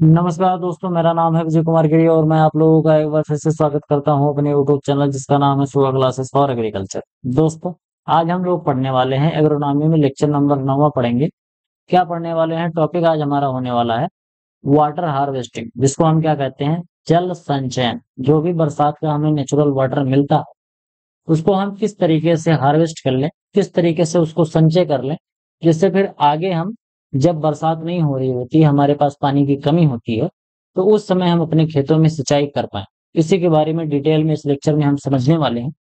नमस्कार दोस्तों, मेरा नाम है विजय कुमार गिरी और मैं आप लोगों का एक बार फिर से स्वागत करता हूं अपने यूट्यूब चैनल जिसका नाम है सुबह क्लासेस फॉर एग्रीकल्चर। दोस्तों, आज हम लोग पढ़ने वाले हैं एग्रोनॉमी में लेक्चर नंबर 9 पढ़ेंगे। क्या पढ़ने वाले हैं? टॉपिक आज हमारा होने वाला है वाटर हार्वेस्टिंग, जिसको हम क्या कहते हैं, जल संचयन। जो भी बरसात का हमें नेचुरल वाटर मिलता है उसको हम किस तरीके से हार्वेस्ट कर लें, किस तरीके से उसको संचय कर लें, जिससे फिर आगे हम जब बरसात नहीं हो रही होती, हमारे पास पानी की कमी होती है, तो उस समय हम अपने खेतों में सिंचाई कर पाएं। इसी के बारे में डिटेल में इस लेक्चर में हम समझने वाले हैं।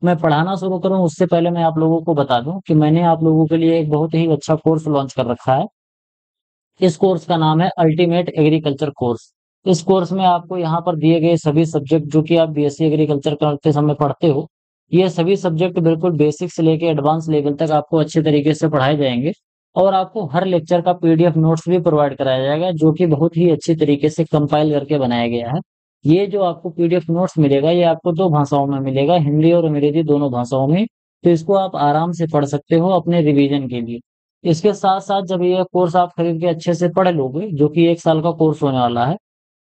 मैं पढ़ाना शुरू करूं उससे पहले मैं आप लोगों को बता दूं कि मैंने आप लोगों के लिए एक बहुत ही अच्छा कोर्स लॉन्च कर रखा है। इस कोर्स का नाम है अल्टीमेट एग्रीकल्चर कोर्स। इस कोर्स में आपको यहाँ पर दिए गए सभी सब्जेक्ट जो कि आप बीएससी एग्रीकल्चर करते समय पढ़ते हो, ये सभी सब्जेक्ट बिल्कुल बेसिक से लेके एडवांस लेवल तक आपको अच्छे तरीके से पढ़ाए जाएंगे। और आपको हर लेक्चर का पीडीएफ नोट्स भी प्रोवाइड कराया जाएगा, जो कि बहुत ही अच्छी तरीके से कंपाइल करके बनाया गया है। ये जो आपको पीडीएफ नोट्स मिलेगा, ये आपको दो भाषाओं में मिलेगा, हिंदी और अंग्रेजी दोनों भाषाओं में। तो इसको आप आराम से पढ़ सकते हो अपने रिवीजन के लिए। इसके साथ साथ जब ये कोर्स आप खरीद के अच्छे से पढ़ लोगे, जो कि 1 साल का कोर्स होने वाला है,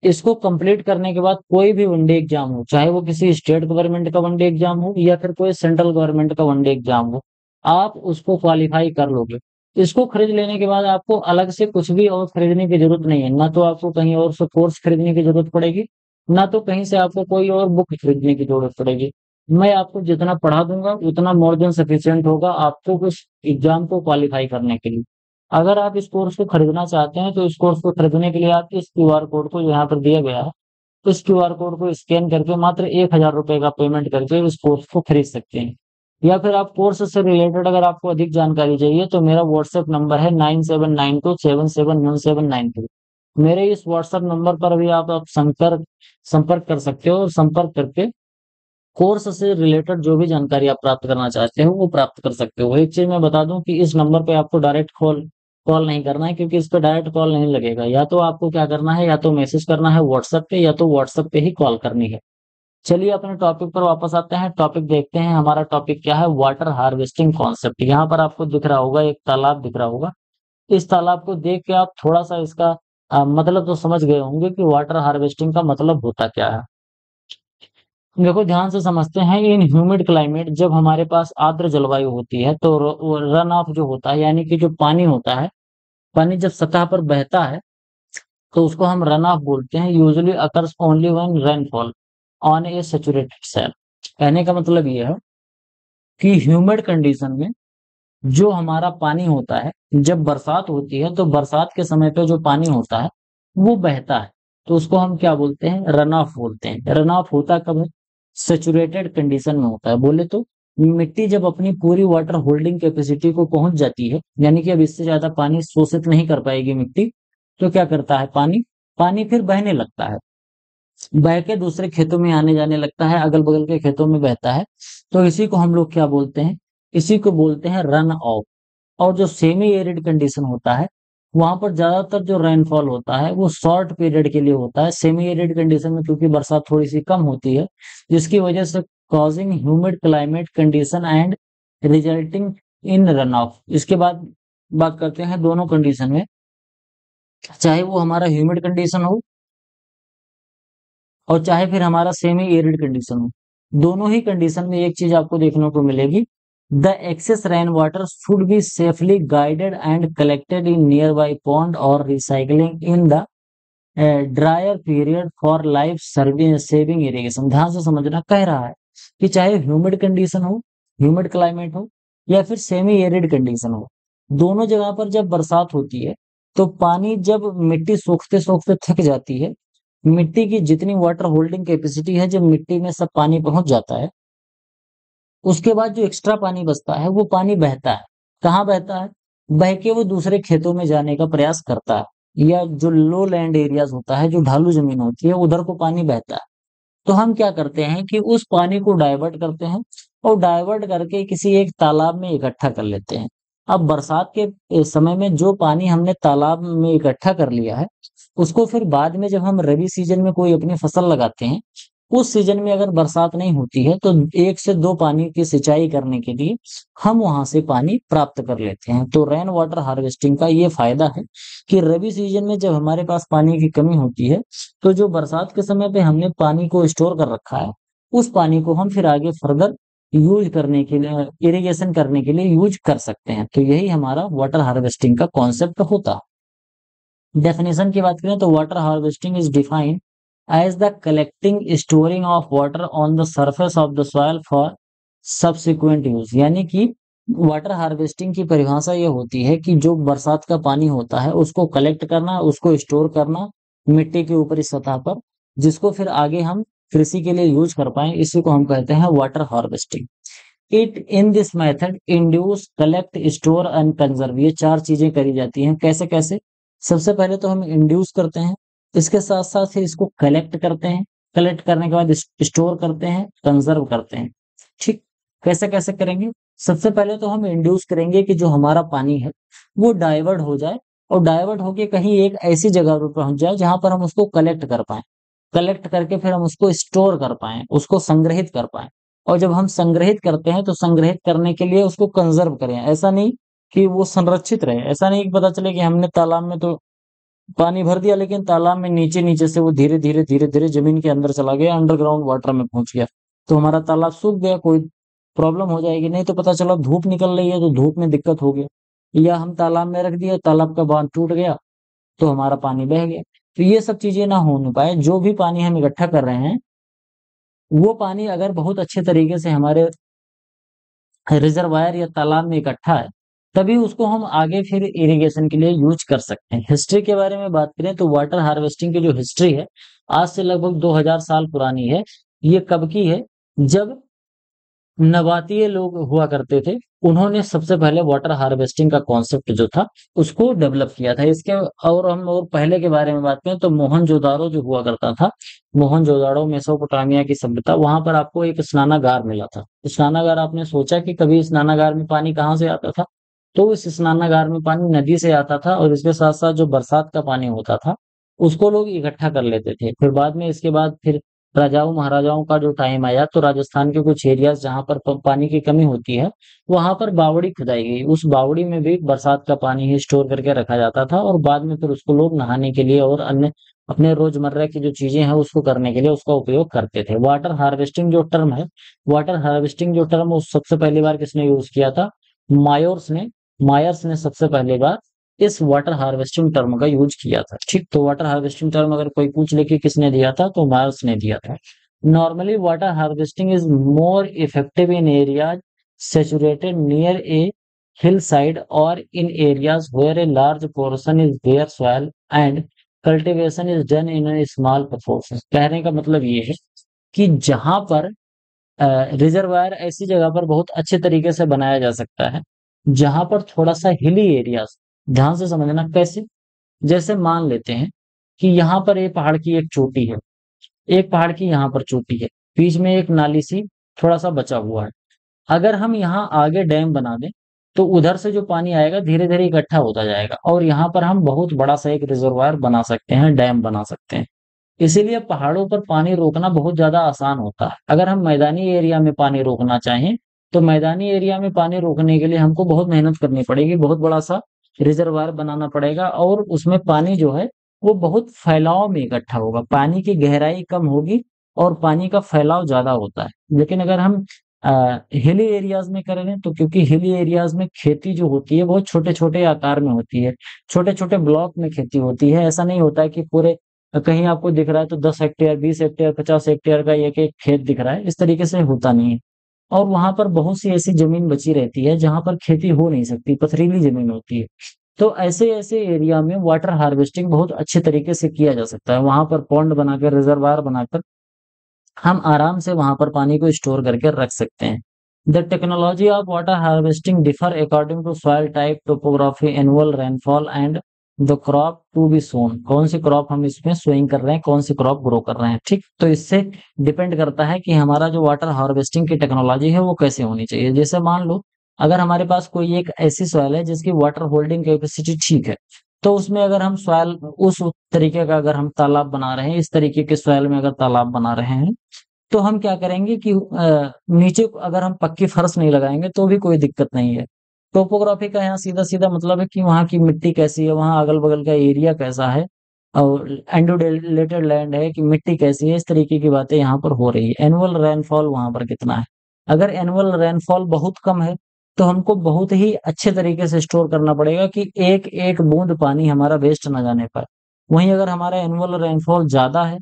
इसको कंप्लीट करने के बाद कोई भी वनडे एग्जाम हो, चाहे वो किसी स्टेट गवर्नमेंट का वनडे एग्जाम हो या फिर कोई सेंट्रल गवर्नमेंट का वनडे एग्जाम हो, आप उसको क्वालिफाई कर लोगे। इसको खरीद लेने के बाद आपको अलग से कुछ भी और खरीदने की जरूरत नहीं है। ना तो आपको कहीं और से कोर्स खरीदने की जरूरत पड़ेगी, ना तो कहीं से आपको कोई और बुक खरीदने की जरूरत पड़ेगी। मैं आपको जितना पढ़ा दूंगा उतना मोर देन सफिशियंट होगा आपको उस एग्जाम को क्वालिफाई करने के लिए। अगर आप इस कोर्स को खरीदना चाहते हैं तो इस कोर्स को खरीदने के लिए आप इस क्यूआर कोड को यहाँ पर दिया गया है, इस क्यूआर कोड को स्कैन करके मात्र 1,000 रुपए का पेमेंट करके इस कोर्स को खरीद सकते हैं। या फिर आप कोर्स से रिलेटेड अगर आपको अधिक जानकारी चाहिए तो मेरा व्हाट्सएप नंबर है 9792771792। मेरे इस व्हाट्सएप नंबर पर भी आप संपर्क संपर्क कर सकते हो, और संपर्क करके कोर्स से रिलेटेड जो भी जानकारी आप प्राप्त करना चाहते हो वो प्राप्त कर सकते हो। एक चीज मैं बता दूं कि इस नंबर पे आपको डायरेक्ट कॉल कॉल नहीं करना है, क्योंकि इस पे डायरेक्ट कॉल नहीं लगेगा। या तो आपको क्या करना है, या तो मैसेज करना है व्हाट्सएप पे, या तो व्हाट्सएप पे ही कॉल करनी है। चलिए अपने टॉपिक पर वापस आते हैं। टॉपिक देखते हैं, हमारा टॉपिक क्या है, वाटर हार्वेस्टिंग कॉन्सेप्ट। यहाँ पर आपको दिख रहा होगा, एक तालाब दिख रहा होगा। इस तालाब को देख के आप थोड़ा सा इसका मतलब तो समझ गए होंगे कि वाटर हार्वेस्टिंग का मतलब होता क्या है। देखो ध्यान से समझते हैं। इन ह्यूमिड क्लाइमेट, जब हमारे पास आर्द्र जलवायु होती है तो रन ऑफ जो होता है, यानी कि जो पानी होता है, पानी जब सतह पर बहता है तो उसको हम रन ऑफ बोलते हैं। Usually occurs only when rainfall on a saturated cell. कहने का मतलब ये है कि ह्यूमिड कंडीशन में जो हमारा पानी होता है, जब बरसात होती है तो बरसात के समय पे जो पानी होता है वो बहता है, तो उसको हम क्या बोलते हैं, रन ऑफ बोलते हैं। रन ऑफ होता कब है? सेचुरेटेड कंडीशन में होता है। बोले तो मिट्टी जब अपनी पूरी वाटर होल्डिंग कैपेसिटी को पहुंच जाती है, यानी कि अब इससे ज्यादा पानी शोषित नहीं कर पाएगी मिट्टी, तो क्या करता है, पानी पानी फिर बहने लगता है। बह के दूसरे खेतों में आने जाने लगता है, अगल बगल के खेतों में बहता है। तो इसी को हम लोग क्या बोलते हैं, इसी को बोलते हैं रन ऑफ। और जो सेमी एरिड कंडीशन होता है, वहां पर ज्यादातर जो रेनफॉल होता है वो शॉर्ट पीरियड के लिए होता है। सेमी एरिड कंडीशन में क्योंकि बरसात थोड़ी सी कम होती है, जिसकी वजह से causing humid climate condition and resulting in run of. इसके बाद बात करते हैं दोनों कंडीशन में, चाहे वो हमारा ह्यूमिड कंडीशन हो और चाहे फिर हमारा सेमी एरिड कंडीशन हो। दोनों ही कंडीशन में एक चीज आपको देखने को मिलेगी, the excess rain water should be safely guided and collected in nearby pond और recycling in the dryer period for life saving irrigation. ध्यान से समझना, कह रहा है कि चाहे ह्यूमिड कंडीशन हो, ह्यूमिड क्लाइमेट हो, या फिर सेमी एरिड कंडीशन हो, दोनों जगह पर जब बरसात होती है तो पानी, जब मिट्टी सूखते सूखते थक जाती है, मिट्टी की जितनी वाटर होल्डिंग कैपेसिटी है, जब मिट्टी में सब पानी पहुंच जाता है, उसके बाद जो एक्स्ट्रा पानी बचता है वो पानी बहता है। कहाँ बहता है? बह के वो दूसरे खेतों में जाने का प्रयास करता है, या जो लो लैंड एरियाज होता है, जो ढालू जमीन होती है, उधर को पानी बहता है। तो हम क्या करते हैं कि उस पानी को डाइवर्ट करते हैं, और डाइवर्ट करके किसी एक तालाब में इकट्ठा कर लेते हैं। अब बरसात के समय में जो पानी हमने तालाब में इकट्ठा कर लिया है, उसको फिर बाद में जब हम रबी सीजन में कोई अपनी फसल लगाते हैं, उस सीजन में अगर बरसात नहीं होती है तो 1 से 2 पानी की सिंचाई करने के लिए हम वहां से पानी प्राप्त कर लेते हैं। तो रेन वाटर हार्वेस्टिंग का ये फायदा है कि रबी सीजन में जब हमारे पास पानी की कमी होती है तो जो बरसात के समय पे हमने पानी को स्टोर कर रखा है, उस पानी को हम फिर आगे फर्दर यूज करने के लिए, इरिगेशन करने के लिए यूज कर सकते हैं। तो यही हमारा वाटर हार्वेस्टिंग का कॉन्सेप्ट होता है। डेफिनेशन की बात करें तो water harvesting is defined as the collecting storing of water on the surface of the soil for subsequent use। यानी कि वाटर हार्वेस्टिंग की परिभाषा ये होती है कि जो बरसात का पानी होता है उसको कलेक्ट करना, उसको स्टोर करना मिट्टी के ऊपरी सतह पर, जिसको फिर आगे हम कृषि के लिए यूज कर पाए, इसी को हम कहते हैं water harvesting. It in this method induce, collect, store and conserve, ये 4 चीजें करी जाती हैं। कैसे कैसे? सबसे पहले तो हम इंड्यूस करते हैं, इसके साथ साथ फिर इसको कलेक्ट करते हैं, कलेक्ट करने के बाद स्टोर करते हैं, कंजर्व करते हैं। ठीक, कैसे कैसे करेंगे? सबसे पहले तो हम इंड्यूस करेंगे कि जो हमारा पानी है वो डाइवर्ट हो जाए, और डाइवर्ट होके कहीं एक ऐसी जगह पर पहुंच जाए जहां पर हम उसको कलेक्ट कर पाए, कलेक्ट करके फिर हम उसको स्टोर कर पाए, उसको संग्रहित कर पाए। और जब हम संग्रहित करते हैं तो संग्रहित करने के लिए उसको कंजर्व करें। ऐसा नहीं कि वो संरक्षित रहे, ऐसा नहीं कि पता चले कि हमने तालाब में तो पानी भर दिया लेकिन तालाब में नीचे नीचे से वो धीरे धीरे धीरे धीरे जमीन के अंदर चला गया, अंडरग्राउंड वाटर में पहुंच गया, तो हमारा तालाब सूख गया, कोई प्रॉब्लम हो जाएगी। नहीं तो पता चला धूप निकल रही है तो धूप में दिक्कत हो गया, या हम तालाब में रख दिया, तालाब का बांध टूट गया तो हमारा पानी बह गया। तो ये सब चीजें ना होने पाए, जो भी पानी हम इकट्ठा कर रहे हैं वो पानी अगर बहुत अच्छे तरीके से हमारे रिजर्वायर या तालाब में इकट्ठा है, तभी उसको हम आगे फिर इरिगेशन के लिए यूज कर सकते हैं। हिस्ट्री के बारे में बात करें तो वाटर हार्वेस्टिंग की जो हिस्ट्री है आज से लगभग 2000 साल पुरानी है। ये कब की है? जब नबातीय लोग हुआ करते थे, उन्होंने सबसे पहले वाटर हार्वेस्टिंग का कॉन्सेप्ट जो था उसको डेवलप किया था। इसके और हम और पहले के बारे में बात करें तो मोहनजोदाड़ो जो हुआ करता था, मोहनजोदाड़ो मेसोपोटामिया की सभ्यता, वहां पर आपको एक स्नानागार मिला था। स्नानागार, आपने सोचा कि कभी स्नानागार में पानी कहाँ से आता था? तो इस स्नानागार में पानी नदी से आता था, और इसके साथ साथ जो बरसात का पानी होता था उसको लोग इकट्ठा कर लेते थे। फिर बाद में, इसके बाद फिर राजाओं महाराजाओं का जो टाइम आया तो राजस्थान के कुछ एरियाज जहां पर पानी की कमी होती है वहां पर बावड़ी खुदाई गई। उस बावड़ी में भी बरसात का पानी ही स्टोर करके रखा जाता था, और बाद में फिर उसको लोग नहाने के लिए और अन्य अपने रोजमर्रा की जो चीजें हैं उसको करने के लिए उसका उपयोग करते थे। वाटर हार्वेस्टिंग जो टर्म है, वाटर हार्वेस्टिंग जो टर्म, उस सबसे पहली बार किसने यूज किया था? मायोर्स ने। मायर्स ने सबसे पहली बार इस वाटर हार्वेस्टिंग टर्म का यूज किया था। ठीक, तो वाटर हार्वेस्टिंग टर्म अगर कोई पूछ ले कि किसने दिया था, तो मायर्स ने दिया था। Normally water harvesting is more effective in areas saturated near A hillside or in areas where a large portion is bare soil and cultivation is done in a small proportion। कहने का मतलब ये है कि जहां पर रिजर्वायर ऐसी जगह पर बहुत अच्छे तरीके से बनाया जा सकता है जहां पर थोड़ा सा हिली एरियाज, ध्यान से समझना कैसे। जैसे मान लेते हैं कि यहाँ पर एक पहाड़ की एक चोटी है, एक पहाड़ की यहाँ पर चोटी है, बीच में एक नाली सी थोड़ा सा बचा हुआ है। अगर हम यहाँ आगे डैम बना दें तो उधर से जो पानी आएगा धीरे धीरे इकट्ठा होता जाएगा, और यहाँ पर हम बहुत बड़ा सा एक रिजर्वायर बना सकते हैं, डैम बना सकते हैं। इसीलिए पहाड़ों पर पानी रोकना बहुत ज्यादा आसान होता है। अगर हम मैदानी एरिया में पानी रोकना चाहें तो मैदानी एरिया में पानी रोकने के लिए हमको बहुत मेहनत करनी पड़ेगी, बहुत बड़ा सा रिजर्वायर बनाना पड़ेगा, और उसमें पानी जो है वो बहुत फैलाव में इकट्ठा होगा, पानी की गहराई कम होगी और पानी का फैलाव ज्यादा होता है। लेकिन अगर हम हिली एरियाज में करें तो, क्योंकि हिली एरियाज में खेती जो होती है बहुत छोटे छोटे आकार में होती है, छोटे छोटे ब्लॉक में खेती होती है। ऐसा नहीं होता है कि पूरे कहीं आपको दिख रहा है तो 10 हेक्टेयर, 20 हेक्टेयर, 50 हेक्टेयर का एक एक खेत दिख रहा है, इस तरीके से होता नहीं है। और वहां पर बहुत सी ऐसी जमीन बची रहती है जहां पर खेती हो नहीं सकती, पथरीली जमीन होती है। तो ऐसे ऐसे एरिया में वाटर हार्वेस्टिंग बहुत अच्छे तरीके से किया जा सकता है। वहां पर पॉन्ड बनाकर, रिजर्वायर बनाकर हम आराम से वहां पर पानी को स्टोर करके रख सकते हैं। The technology of water harvesting differ according to soil type, topography, annual rainfall and the crop to be sown. कौन सी क्रॉप हम इसमें सोइंग कर रहे हैं, कौन सी क्रॉप ग्रो कर रहे हैं। ठीक, तो इससे डिपेंड करता है कि हमारा जो वाटर हार्वेस्टिंग की टेक्नोलॉजी है वो कैसे होनी चाहिए। जैसे मान लो अगर हमारे पास कोई एक ऐसी सॉइल है जिसकी वाटर होल्डिंग कैपेसिटी ठीक है, तो उसमें अगर हम सॉइल उस तरीके का अगर हम तालाब बना रहे हैं, इस तरीके के सॉइल में अगर तालाब बना रहे हैं, तो हम क्या करेंगे कि नीचे अगर हम पक्की फर्श नहीं लगाएंगे तो भी कोई दिक्कत नहीं है। टोपोग्राफी का यहाँ सीधा-सीधा मतलब है कि वहाँ की मिट्टी कैसी है, वहाँ अगल-बगल का एरिया कैसा है और अनडिलुटेड लैंड है कि मिट्टी कैसी है, इस तरीके की बातें यहाँ पर हो रही है। एनुअल रेनफॉल वहाँ पर कितना है? अगर एनुअल रेनफॉल बहुत कम है, तो हमको बहुत ही अच्छे तरीके से स्टोर करना पड़ेगा कि एक-एक बूंद पानी हमारा वेस्ट ना जाने पाए। वहीं अगर हमारा एनुअल रेनफॉल ज़्यादा है,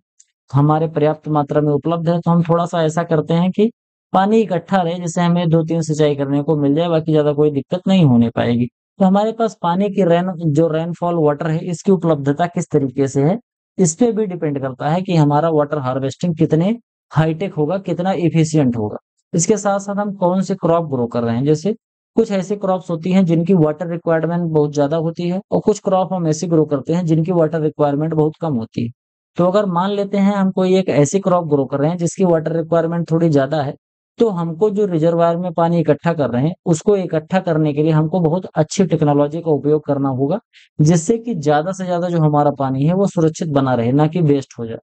हमारे पर्याप्त मात्रा में उपलब्ध है, तो हम थोड़ा-सा ऐसा करते हैं कि पानी इकट्ठा रहे, जिससे हमें 2-3 सिंचाई करने को मिल जाए, बाकी ज़्यादा कोई दिक्कत नहीं होने पाएगी। तो हमारे पास पानी की जो रेनफॉल वाटर है, इसकी उपलब्धता किस तरीके से है, इस पे भी डिपेंड करता है कि हमारा वाटर हार्वेस्टिंग कितने हाईटेक होगा, कितना एफिशिएंट होगा। इसके साथ-साथ हम कौन से क्रॉप ग्रो कर रहे हैं, जैसे कुछ ऐसी क्रॉप्स होती हैं जिनकी वाटर रिक्वायरमेंट बहुत ज़्यादा होती है और कुछ क्रॉप हम ऐसी ग्रो करते हैं जिनकी वाटर रिक्वायरमेंट बहुत कम होती है। तो अगर मान लेते हैं हम कोई एक ऐसी क्रॉप ग्रो कर रहे हैं जिसकी वाटर रिक्वायरमेंट थोड़ी ज़्यादा है, तो हमको जो रिजर्वायर में पानी इकट्ठा कर रहे हैं, उसको इकट्ठा करने के लिए हमको बहुत अच्छी टेक्नोलॉजी का उपयोग करना होगा, जिससे कि ज़्यादा से ज़्यादा जो हमारा पानी है वो सुरक्षित बना रहे, ना कि वेस्ट हो जाए।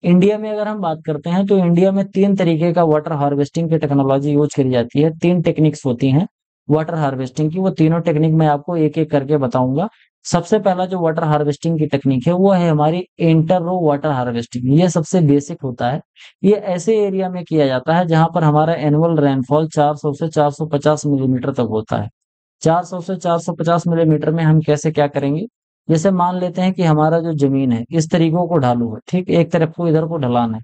इंडिया में अगर हम बात करते हैं तो इंडिया में 3 तरीके का वाटर हार्वेस्टिंग की टेक्नोलॉजी यूज़ करी जाती है, 3 टेक्निक्स होती हैं वाटर हार्वेस्टिंग की, वो तीनों टेक्निक मैं आपको एक-एक करके बताऊँगा। सबसे पहला जो वाटर हार्वेस्टिंग की टेक्निक है वो है हमारी इंटर रो वाटर हार्वेस्टिंग, ये सबसे बेसिक होता है। ये ऐसे एरिया में किया जाता है जहाँ पर हमारा एनुअल रेनफॉल 400 से 450 मिलीमीटर तक होता है। 400 से 450 मिलीमीटर में हम कैसे क्या करेंगे? जैसे मान लेते हैं कि हमारा जो ज़मीन है, इस तरीकों को ढालू है, ठीक? एक तरफ को इधर को ढलान है।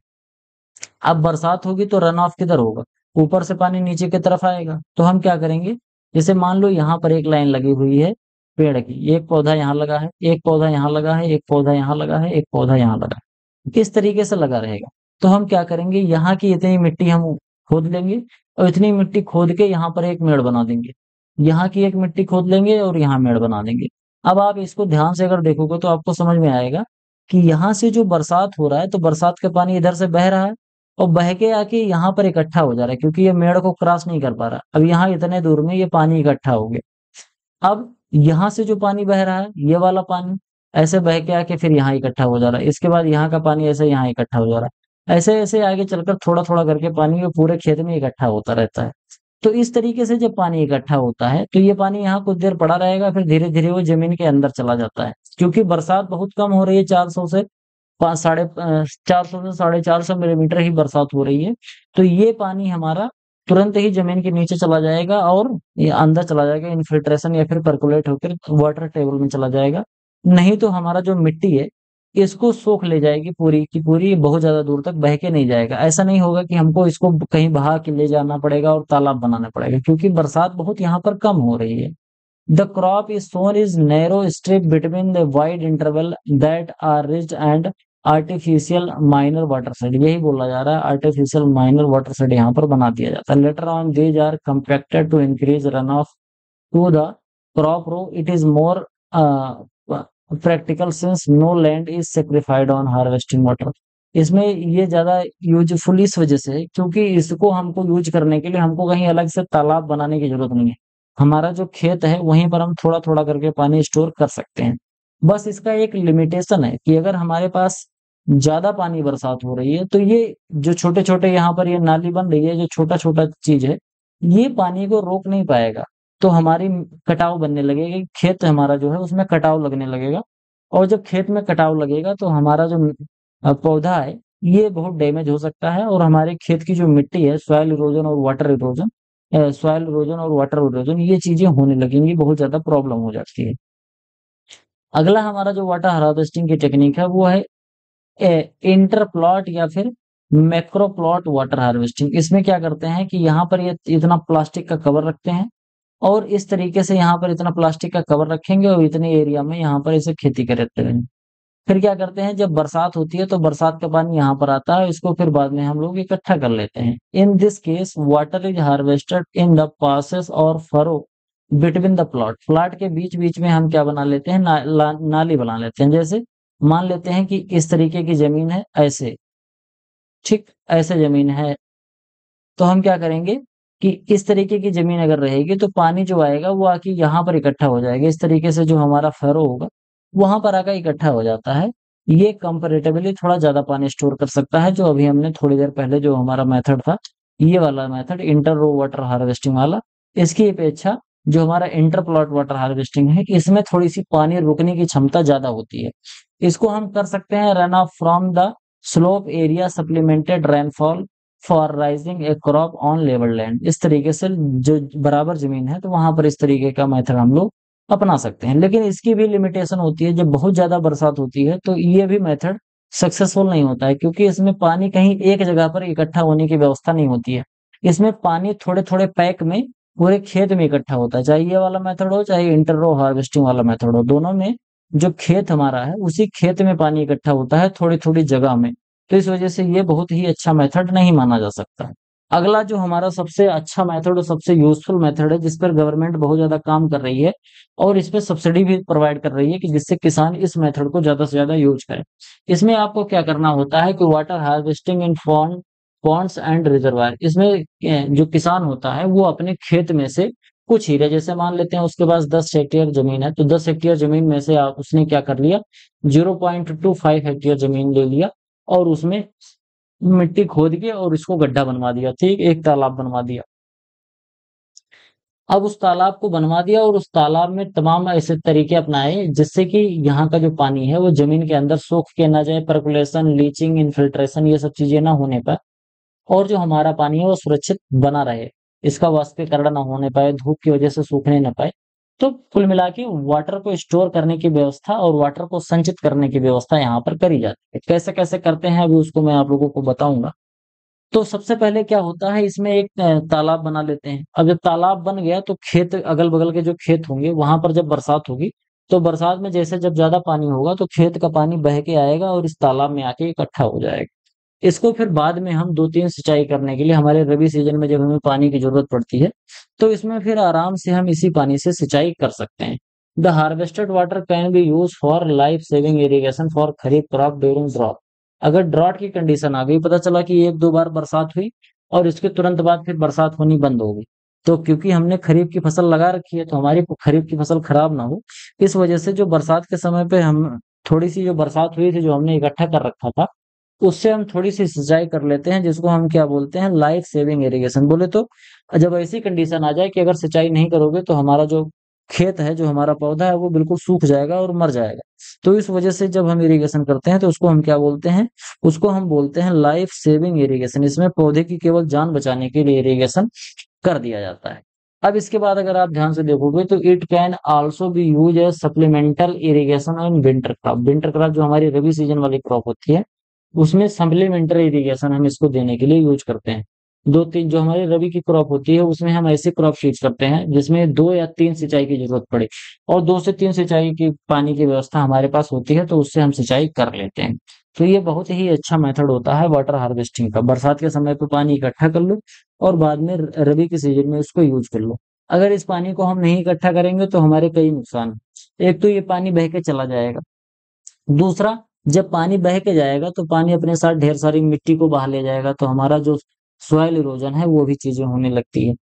अब बरसात होगी तो रन ऑफ किधर होगा? ऊपर से पानी नीचे की तरफ आएगा। तो हम क्या करेंगे? जैसे मान लो यहाँ पर एक लाइन लगी हुई है पेड़ की, एक पौधा यहाँ लगा है, एक पौधा यहाँ लगा है, एक पौधा यहाँ लगा है, एक पौधा यहाँ लगा है। किस तरीके से लगा रहेगा? तो हम क्या करेंगे? यहाँ की इतनी मिट्टी हम खोद लेंगे और इतनी मिट्टी खोद के यहाँ पर एक मेड़ बना देंगे। यहाँ की एक मिट्टी खोद लेंगे और यहाँ मेड़ बना देंगे। अब आप इसको ध्यान से अगर देखोगे तो आपको समझ में आएगा कि यहाँ से जो बरसात हो रहा है, तो बरसात का पानी इधर से बह रहा है और बह के आके यहाँ पर इकट्ठा हो जा रहा है क्योंकि ये मेड़ को क्रॉस नहीं कर पा रहा। अब यहाँ इतने दूर में ये पानी इकट्ठा हो गया। अब यहाँ से जो पानी बह रहा है, ये वाला पानी ऐसे बह के आके फिर यहाँ इकट्ठा हो जा रहा है। इसके बाद यहाँ का पानी ऐसे यहाँ इकट्ठा हो जा रहा है। ऐसे-ऐसे आगे चलकर थोड़ा-थोड़ा करके पानी वो पूरे खेत में इकट्ठा होता रहता है। तो इस तरीके से जब पानी इकट्ठा होता है, तो ये पानी यहाँ कुछ देर पड़ा रहेगा, फिर धीरे-धीरे वो ज़मीन के अंदर चला जाता है। क्योंकि बरसात बहुत कम हो रही है, 400 से 400 से 450 मिलीमीटर ही बरसात हो रही है। तो ये पानी हमारा तुरंत ही ज़मीन के नीचे चला जाएगा और ये अंदर चला जाएगा, इन्फिल्ट्रेशन या फिर परकोलेट होकर वाटर टेबल में चला जाएगा। नहीं तो हमारा जो मिट्टी है, इसको सोख ले जाएगी पूरी की पूरी, बहुत ज़्यादा दूर तक बह के नहीं जाएगा। ऐसा नहीं होगा कि हमको इसको कहीं बहा के ले जाना पड़ेगा और तालाब बनाना पड़ेगा क्योंकि बरसात बहुत यहाँ पर कम हो रही है। The crop is sown is narrow strip between the wide interval that are ridged and artificial minor watershed, यही बोला जा रहा है, artificial minor watershed यहाँ पर बना दिया जाता है। Later on these are compacted to increase runoff to the crop row. It is more practical since no land is sacrificed on harvesting water. इसमें ये ज़्यादा यूज़फुल इस वजह से है क्योंकि इसको हमको यूज़ करने के लिए हमको कहीं अलग से तालाब बनाने की ज़रूरत नहीं है। हमारा जो खेत है वहीं पर हम थोड़ा-थोड़ा करके पानी स्टोर कर सकते हैं। बस इसका एक लिमिटेशन है कि अगर हमारे पास ज़्यादा पानी बरसात हो रही है, तो ये जो छोटे-छोटे यहाँ पर ये नाली बन रही है, जो छोटा-छोटा चीज़ है, ये पानी को रोक नहीं पाएगा। तो हमारी कटाव बनने लगेगी, खेत हमारा जो है उसमें कटाव लगने लगेगा और जब खेत में कटाव लगेगा तो हमारा जो पौधा है, ये बहुत डैमेज हो सकता है और हमारे खेत की जो मिट्टी है, सॉइल इरोजन और वाटर इरोजन सॉइल इरोजन और वाटर इरोजन ये चीज़ें होने लगेंगी, बहुत ज़्यादा प्रॉब्लम हो जाती है। अगला हमारा जो वाटर हार्वेस्टिंग की टेक्निक है वो है इंटर प्लॉट या फिर मैक्रो प्लॉट वाटर हार्वेस्टिंग। इसमें क्या करते हैं कि यहाँ पर ये इतना प्लास्टिक का कवर रखते हैं और इस तरीके से यहाँ पर इतना प्लास्टिक का कवर रखेंगे और इतने एरिया में यहाँ पर इसे खेती करते रहेंगे। फिर क्या करते हैं जब बरसात होती है तो बरसात का पानी यहाँ पर आता है, इसको फिर बाद में हम लोग इकट्ठा कर लेते हैं। In this case water is harvested in the passes और furrow between the plot. Plot के बीच-बीच में हम क्या बना लेते हैं नाली बना लेते हैं। जैसे मान लेते हैं कि इस तरीके की ज़मीन है ऐसे, ठीक? ऐसे ज़मीन है, तो हम क्या करेंगे कि इस तरीके की ज़मीन अगर रहेगी तो पानी जो आएगा वो आके यहाँ पर इकट्ठा हो जाएगा। इस तरीके से जो हमारा फरो होगा वहां पर आकर इकट्ठा हो जाता है। ये कंपैरेटिवली थोड़ा ज्यादा पानी स्टोर कर सकता है, जो अभी हमने थोड़ी देर पहले जो हमारा मेथड था, ये वाला मेथड इंटर रो वाटर हार्वेस्टिंग वाला, इसकी अपेक्षा जो हमारा इंटर प्लॉट वाटर हार्वेस्टिंग है, इसमें थोड़ी सी पानी रोकने की क्षमता ज्यादा होती है। इसको हम कर सकते हैं run of from the slope area supplemented rainfall for rising A crop on level land. इस तरीके से जो बराबर जमीन है तो वहां पर इस तरीके का मेथड हम लोग अपना सकते हैं। लेकिन इसकी भी लिमिटेशन होती है, जब बहुत ज्यादा बरसात होती है तो ये भी मेथड सक्सेसफुल नहीं होता है, क्योंकि इसमें पानी कहीं एक जगह पर इकट्ठा होने की व्यवस्था नहीं होती है। इसमें पानी थोड़े थोड़े पैक में पूरे खेत में इकट्ठा होता है, चाहे ये वाला मेथड हो चाहे इंटर रो हार्वेस्टिंग वाला मेथड हो, दोनों में जो खेत हमारा है उसी खेत में पानी इकट्ठा होता है थोड़ी थोड़ी जगह में। तो इस वजह से ये बहुत ही अच्छा मेथड नहीं माना जा सकता। अगला जो हमारा सबसे अच्छा मेथड और सबसे यूजफुल मेथड है, जिस पर गवर्नमेंट बहुत ज्यादा काम कर रही है और इस पे सब्सिडी भी प्रोवाइड कर रही है, कि जिससे किसान इस मेथड को ज्यादा से ज्यादा यूज करें। इसमें आपको क्या करना होता है कि water harvesting in Pond's and reservoir, इसमें जो किसान होता है वो अपने खेत में से कुछ हीरे, जैसे मान लेते हैं उसके पास 10 हेक्टेयर जमीन है, तो 10 हेक्टेयर जमीन में से आप उसने क्या कर लिया, 0.25 हेक्टेयर जमीन ले लिया और उसमें मिट्टी खोद के और इसको गड्ढा बनवा दिया, ठीक, एक तालाब बनवा दिया। अब उस तालाब को बनवा दिया और उस तालाब में तमाम ऐसे तरीके अपनाए जिससे कि यहाँ का जो पानी है वो जमीन के अंदर सोख के ना जाए, परकुलेशन, लीचिंग, इन्फिल्ट्रेशन, ये सब चीजें ना होने पर, और जो हमारा पानी है वो सुरक्षित बना रहे, इसका वाष्पीकरण ना होने पाए, धूप की वजह से सूखने ना पाए। तो कुल मिला के वाटर को स्टोर करने की व्यवस्था और वाटर को संचित करने की व्यवस्था यहाँ पर करी जाती है। कैसे कैसे करते हैं अभी उसको मैं आप लोगों को बताऊंगा। तो सबसे पहले क्या होता है, इसमें एक तालाब बना लेते हैं। अब जब तालाब बन गया तो खेत, अगल बगल के जो खेत होंगे वहां पर जब बरसात होगी, तो बरसात में जैसे जब ज्यादा पानी होगा तो खेत का पानी बह के आएगा और इस तालाब में आके इकट्ठा हो जाएगा। इसको फिर बाद में हम दो तीन सिंचाई करने के लिए, हमारे रबी सीजन में जब हमें पानी की जरूरत पड़ती है, तो इसमें फिर आराम से हम इसी पानी से सिंचाई कर सकते हैं। The harvested water can be use for life saving irrigation for kharif crop during drought. अगर ड्रॉट की कंडीशन आ गई, पता चला कि एक दो बार बरसात हुई और इसके तुरंत बाद फिर बरसात होनी बंद हो गई, तो क्योंकि हमने खरीफ की फसल लगा रखी है तो हमारी खरीफ की फसल खराब ना हो, इस वजह से जो बरसात के समय पे हम थोड़ी सी जो बरसात हुई थी जो हमने इकट्ठा कर रखा था, उससे हम थोड़ी सी सिंचाई कर लेते हैं, जिसको हम क्या बोलते हैं, लाइफ सेविंग इरिगेशन बोले तो। जब ऐसी कंडीशन आ जाए कि अगर सिंचाई नहीं करोगे तो हमारा जो खेत है, जो हमारा पौधा है, वो बिल्कुल सूख जाएगा और मर जाएगा। तो इस वजह से जब हम इरिगेशन करते हैं तो उसको हम क्या बोलते हैं, उसको हम बोलते हैं लाइफ सेविंग इरिगेशन। इसमें पौधे की केवल जान बचाने के लिए इरिगेशन कर दिया जाता है। अब इसके बाद अगर आप ध्यान से देखोगे तो it can also be use as supplemental irrigation in winter crop. Winter crop जो हमारी रबी सीजन वाली क्रॉप होती है, उसमें सप्लीमेंट्री इरिगेशन हम इसको देने के लिए यूज करते हैं। दो तीन जो हमारी रबी की क्रॉप होती है उसमें हम ऐसे क्रॉप यूज करते हैं जिसमें दो या तीन सिंचाई की जरूरत पड़े, और दो से तीन सिंचाई की पानी की व्यवस्था हमारे पास होती है, तो उससे हम सिंचाई कर लेते हैं। तो ये बहुत ही अच्छा मेथड होता है वाटर हार्वेस्टिंग का। बरसात के समय पे पानी इकट्ठा कर लो और बाद में रबी के सीजन में उसको यूज कर लो। अगर इस पानी को हम नहीं इकट्ठा करेंगे तो हमारे कई नुकसान हैं। एक तो ये पानी बह के चला जाएगा, दूसरा, जब पानी बह के जाएगा तो पानी अपने साथ ढेर सारी मिट्टी को बहा ले जाएगा, तो हमारा जो सॉइल इरोजन है वो भी चीजें होने लगती है।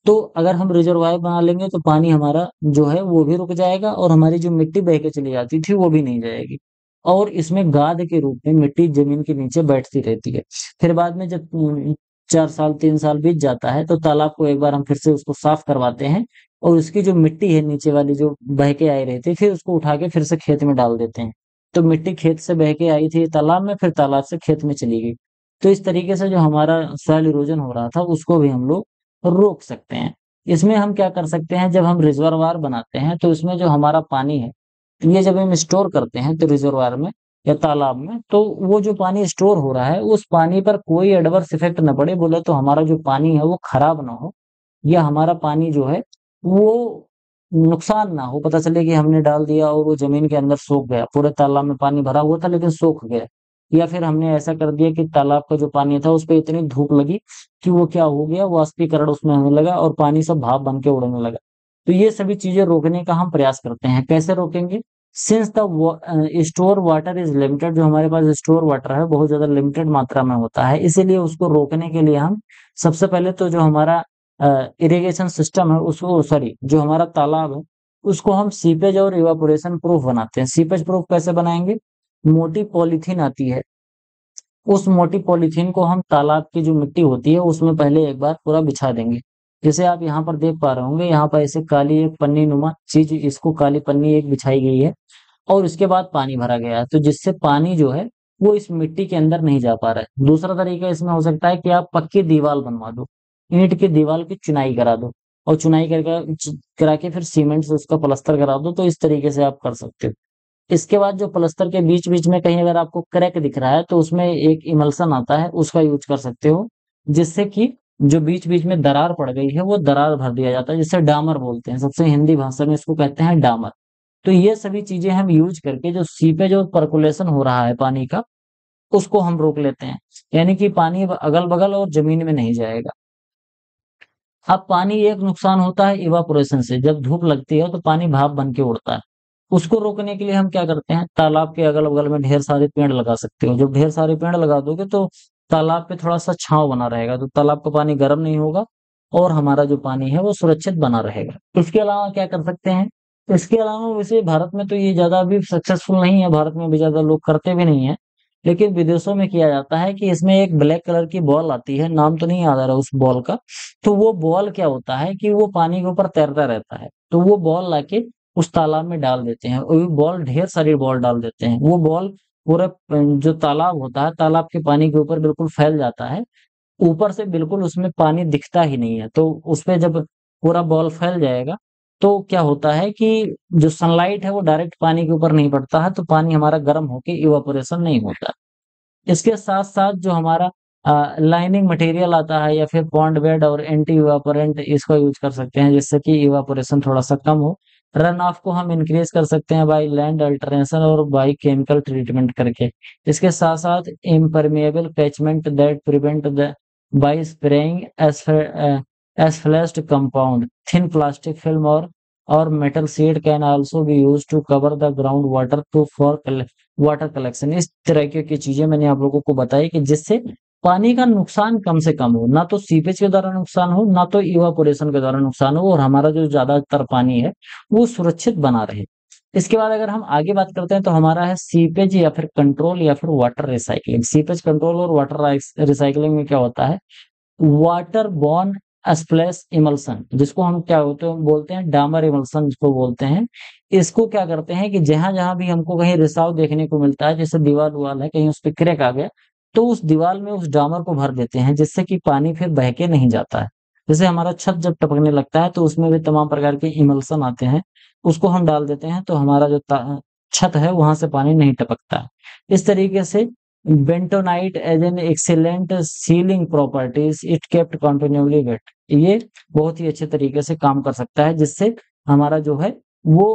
तो अगर हम रिजर्वायर बना लेंगे तो पानी हमारा जो है वो भी रुक जाएगा और हमारी जो मिट्टी बह के चली जाती थी वो भी नहीं जाएगी, और इसमें गाद के रूप में मिट्टी जमीन के नीचे बैठती रहती है। फिर बाद में जब 4 साल 3 साल बीत जाता है तो तालाब को एक बार हम फिर से उसको साफ करवाते हैं, और उसकी जो मिट्टी है नीचे वाली जो बह के आई रहती है, फिर उसको उठा के फिर से खेत में डाल देते हैं। तो मिट्टी खेत से बह के आई थी तालाब में, फिर तालाब से खेत में चली गई। तो इस तरीके से जो हमारा सॉइल इरोजन हो रहा था उसको भी हम लोग रोक सकते हैं। इसमें हम क्या कर सकते हैं, जब हम रिजर्वायर बनाते हैं तो इसमें जो हमारा पानी है, ये जब हम स्टोर करते हैं तो रिजर्वायर में या तालाब में, तो वो जो पानी स्टोर हो रहा है उस पानी पर कोई एडवर्स इफेक्ट न पड़े, बोले तो हमारा जो पानी है वो खराब ना हो, या हमारा पानी जो है वो नुकसान ना हो। पता चले कि हमने डाल दिया और वो जमीन के अंदर सूख गया, पूरे तालाब में पानी भरा हुआ था लेकिन सूख गया, या फिर हमने ऐसा कर दिया कि तालाब का जो पानी था उस पर इतनी धूप लगी कि वो क्या हो गया, वाष्पीकरण उसमें होने लगा और पानी सब भाप बन के उड़ने लगा। तो ये सभी चीजें रोकने का हम प्रयास करते हैं। कैसे रोकेंगे, since the store water is limited, जो हमारे पास स्टोर वाटर है बहुत ज्यादा लिमिटेड मात्रा में होता है, इसीलिए उसको रोकने के लिए हम सबसे पहले तो जो हमारा इरिगेशन सिस्टम है उसको, सॉरी, जो हमारा तालाब है उसको हम सीपेज और इवापोरेशन प्रूफ बनाते हैं। सीपेज प्रूफ कैसे बनाएंगे? मोटी पॉलीथीन आती है, उस मोटी पॉलीथीन को हम तालाब की जो मिट्टी होती है उसमें पहले एक बार पूरा बिछा देंगे। जैसे आप यहाँ पर देख पा रहे होंगे, यहाँ पर ऐसे काली एक पन्नी नुमा चीज, इसको काली पन्नी एक बिछाई गई है और उसके बाद पानी भरा गया है, तो जिससे पानी जो है वो इस मिट्टी के अंदर नहीं जा पा रहा है। दूसरा तरीका इसमें हो सकता है कि आप पक्की दीवार बनवा दो, ईंट की दीवार की चुनाई करा दो और चुनाई करा के फिर सीमेंट से उसका प्लास्टर करा दो, तो इस तरीके से आप कर सकते हो। इसके बाद जो प्लस्तर के बीच बीच में कहीं अगर आपको क्रैक दिख रहा है तो उसमें एक इमल्सन आता है, उसका यूज कर सकते हो, जिससे कि जो बीच बीच में दरार पड़ गई है वो दरार भर दिया जाता है, जिससे डामर बोलते हैं, सबसे हिंदी भाषा में इसको कहते हैं डामर। तो ये सभी चीजें हम यूज करके जो सीपेज और पर्कुलेशन हो रहा है पानी का, उसको हम रोक लेते हैं, यानी कि पानी अगल बगल और जमीन में नहीं जाएगा। अब पानी एक नुकसान होता है इवापोरेशन से, जब धूप लगती है तो पानी भाप बन के उड़ता है। उसको रोकने के लिए हम क्या करते हैं, तालाब के अगल बगल में ढेर सारे पेड़ लगा सकते हो। जब ढेर सारे पेड़ लगा दोगे तो तालाब पे थोड़ा सा छांव बना रहेगा, तो तालाब का पानी गर्म नहीं होगा और हमारा जो पानी है वो सुरक्षित बना रहेगा। इसके अलावा क्या कर सकते हैं, इसके अलावा वैसे भारत में तो ये ज्यादा भी सक्सेसफुल नहीं है, भारत में भी ज्यादा लोग करते भी नहीं है, लेकिन विदेशों में किया जाता है कि इसमें एक ब्लैक कलर की बॉल आती है, नाम तो नहीं याद आ रहा उस बॉल का। तो वो बॉल क्या होता है कि वो पानी के ऊपर तैरता रहता है, तो वो बॉल लाके उस तालाब में डाल देते हैं, और वो बॉल ढेर सारी बॉल डाल देते हैं। वो बॉल पूरा जो तालाब होता है, तालाब के पानी के ऊपर बिल्कुल फैल जाता है, ऊपर से बिल्कुल उसमें पानी दिखता ही नहीं है। तो उसपे जब पूरा बॉल फैल जाएगा तो क्या होता है कि जो सनलाइट है वो डायरेक्ट पानी के ऊपर नहीं पड़ता है, तो पानी हमारा गर्म होके इवापोरेशन नहीं होता। इसके साथ साथ जो हमारा लाइनिंग मटेरियल आता है या फिर पॉन्ड बेड और एंटी इवापोरेंट, इसको यूज कर सकते हैं, जिससे कि इवापोरेशन थोड़ा सा कम हो। रन ऑफ को हम इंक्रीज कर सकते हैं बाय लैंड अल्टरेशन और बाय केमिकल ट्रीटमेंट करके। इसके साथ साथ impermeable catchment that prevent the by spraying asphalted compound thin plastic film और metal sheet can also be use to cover the ground water to for water collection. इस तरह की चीजें मैंने आप लोगों को बताई कि जिससे पानी का नुकसान कम से कम हो, ना तो सीपेज के द्वारा नुकसान हो, ना तो इवापोरेशन के द्वारा नुकसान हो, और हमारा जो ज्यादातर पानी है वो सुरक्षित बना रहे। इसके बाद अगर हम आगे बात करते हैं तो हमारा है सीपेज या फिर कंट्रोल या फिर वाटर रिसाइकलिंग। सीपेज कंट्रोल और वाटर रिसाइकलिंग में क्या होता है, वाटर बॉर्न स्प्लैश इमल्सन, जिसको हम क्या होते हैं बोलते हैं डामर इमल्सन जिसको बोलते हैं। इसको क्या करते हैं कि जहां जहां भी हमको कहीं रिसाव देखने को मिलता है, जैसे दीवार उवाल है कहीं उस पर क्रैक आ गया, तो उस दीवार में उस डामर को भर देते हैं, जिससे कि पानी फिर बह के नहीं जाता है। जैसे हमारा छत जब टपकने लगता है तो उसमें भी तमाम प्रकार के इमल्सन आते हैं, उसको हम डाल देते हैं, तो हमारा जो छत है वहां से पानी नहीं टपकता है। इस तरीके से bentonite as an excellent sealing properties, it kept continuously wet, ये बहुत ही अच्छे तरीके से काम कर सकता है, जिससे हमारा जो है वो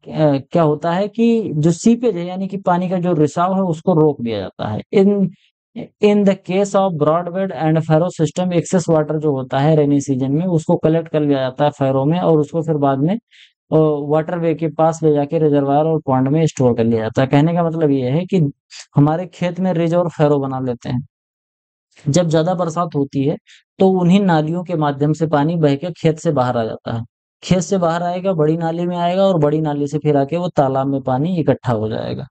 क्या होता है कि जो सीपेज है यानी कि पानी का जो रिसाव है उसको रोक दिया जाता है। In in the case of broad bed and furrow system, excess water जो होता है रेनी सीजन में उसको कलेक्ट कर लिया जाता है फैरो में, और उसको फिर बाद में वाटरवे के पास ले जाके रिजर्वायर और पॉन्ड में स्टोर कर लिया जाता है। कहने का मतलब ये है कि हमारे खेत में रिज और फैरो बना लेते हैं। जब ज्यादा बरसात होती है तो उन्हीं नालियों के माध्यम से पानी बह के खेत से बाहर आ जाता है, खेत से बाहर आएगा, बड़ी नाली में आएगा, और बड़ी नाली से फिर आके वो तालाब में पानी इकट्ठा हो जाएगा।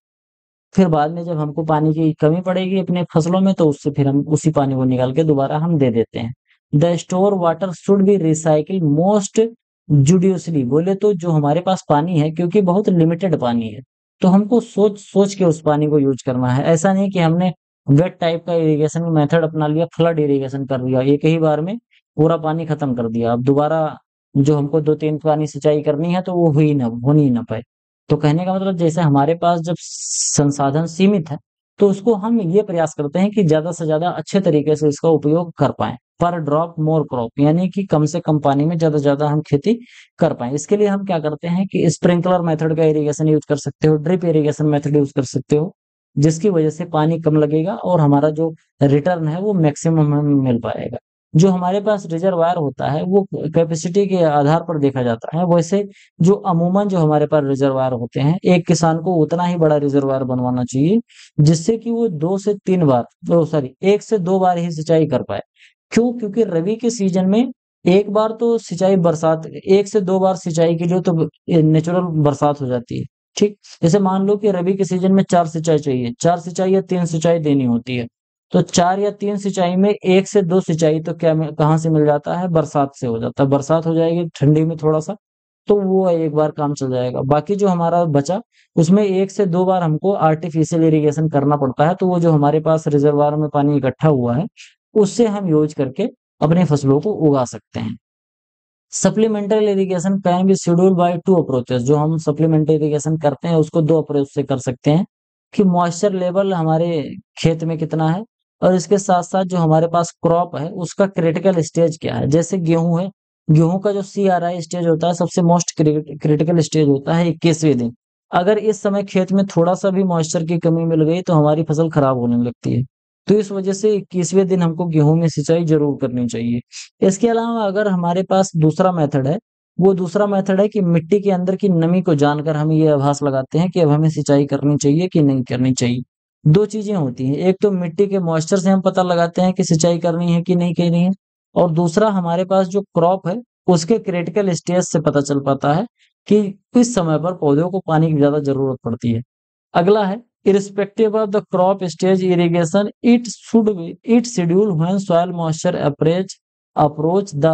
फिर बाद में जब हमको पानी की कमी पड़ेगी अपने फसलों में, तो उससे फिर हम उसी पानी को निकाल के दोबारा हम दे देते हैं। The store water should be recycle most judiciously, बोले तो जो हमारे पास पानी है क्योंकि बहुत लिमिटेड पानी है, तो हमको सोच सोच के उस पानी को यूज करना है। ऐसा नहीं कि हमने वेट टाइप का इरिगेशन मेथड अपना लिया, फ्लड इरिगेशन कर लिया, एक ही बार में पूरा पानी खत्म कर दिया, अब दोबारा जो हमको दो तीन पानी सिंचाई करनी है तो वो हो नहीं ना पाए। तो कहने का मतलब जैसे हमारे पास जब संसाधन सीमित है तो उसको हम ये प्रयास करते हैं कि ज्यादा से ज्यादा अच्छे तरीके से इसका उपयोग कर पाए। पर ड्रॉप मोर क्रॉप, यानी कि कम से कम पानी में ज्यादा से ज्यादा हम खेती कर पाए। इसके लिए हम क्या करते हैं कि स्प्रिंकलर मेथड का इरिगेशन यूज कर सकते हो, ड्रिप इरिगेशन मेथड यूज कर सकते हो, जिसकी वजह से पानी कम लगेगा और हमारा जो रिटर्न है वो मैक्सिमम हमें मिल पाएगा। जो हमारे पास रिजर्वायर होता है वो कैपेसिटी के आधार पर देखा जाता है, वैसे जो अमूमन जो हमारे पास रिजर्वायर होते हैं, एक किसान को उतना ही बड़ा रिजर्वायर बनवाना चाहिए जिससे कि वो 2 से 3 बार, सॉरी 1 से 2 बार ही सिंचाई कर पाए। क्यों? क्योंकि रबी के सीजन में एक बार तो सिंचाई बरसात, 1 से 2 बार सिंचाई के लिए तो नेचुरल बरसात हो जाती है। ठीक, जैसे मान लो कि रबी के सीजन में 4 सिंचाई चाहिए, 4 सिंचाई या 3 सिंचाई देनी होती है, तो 4 या 3 सिंचाई में 1 से 2 सिंचाई तो क्या कहाँ से मिल जाता है, बरसात से हो जाता है। बरसात हो जाएगी ठंडी में थोड़ा सा, तो वो एक बार काम चल जाएगा। बाकी जो हमारा बचा, उसमें 1 से 2 बार हमको आर्टिफिशियल इरिगेशन करना पड़ता है। तो वो जो हमारे पास रिजर्वायर में पानी इकट्ठा हुआ है, उससे हम यूज करके अपनी फसलों को उगा सकते हैं। Supplementary irrigation can be schedule by 2 approaches. जो हम सप्लीमेंट्री इरिगेशन करते हैं उसको 2 अप्रोच से कर सकते हैं, कि मॉइस्चर लेवल हमारे खेत में कितना है, और इसके साथ साथ जो हमारे पास क्रॉप है उसका क्रिटिकल स्टेज क्या है। जैसे गेहूं है, गेहूं का जो CRI स्टेज होता है, सबसे मोस्ट क्रिटिकल स्टेज होता है 21वें दिन। अगर इस समय खेत में थोड़ा सा भी मॉइस्चर की कमी मिल गई तो हमारी फसल खराब होने लगती है। तो इस वजह से 21वें दिन हमको गेहूं में सिंचाई जरूर करनी चाहिए। इसके अलावा अगर हमारे पास दूसरा मेथड है, वो दूसरा मेथड है कि मिट्टी के अंदर की नमी को जानकर हम ये आभास लगाते हैं कि अब हमें सिंचाई करनी चाहिए कि नहीं करनी चाहिए। दो चीजें होती हैं, एक तो मिट्टी के मॉइस्चर से हम पता लगाते हैं कि सिंचाई करनी है कि नहीं करनी है, और दूसरा हमारे पास जो क्रॉप है उसके क्रिटिकल स्टेज से पता चल पाता है कि किस समय पर पौधों को पानी की ज्यादा जरूरत पड़ती है। अगला है, irrespective of the crop stage irrigation, it schedule when soil moisture approach the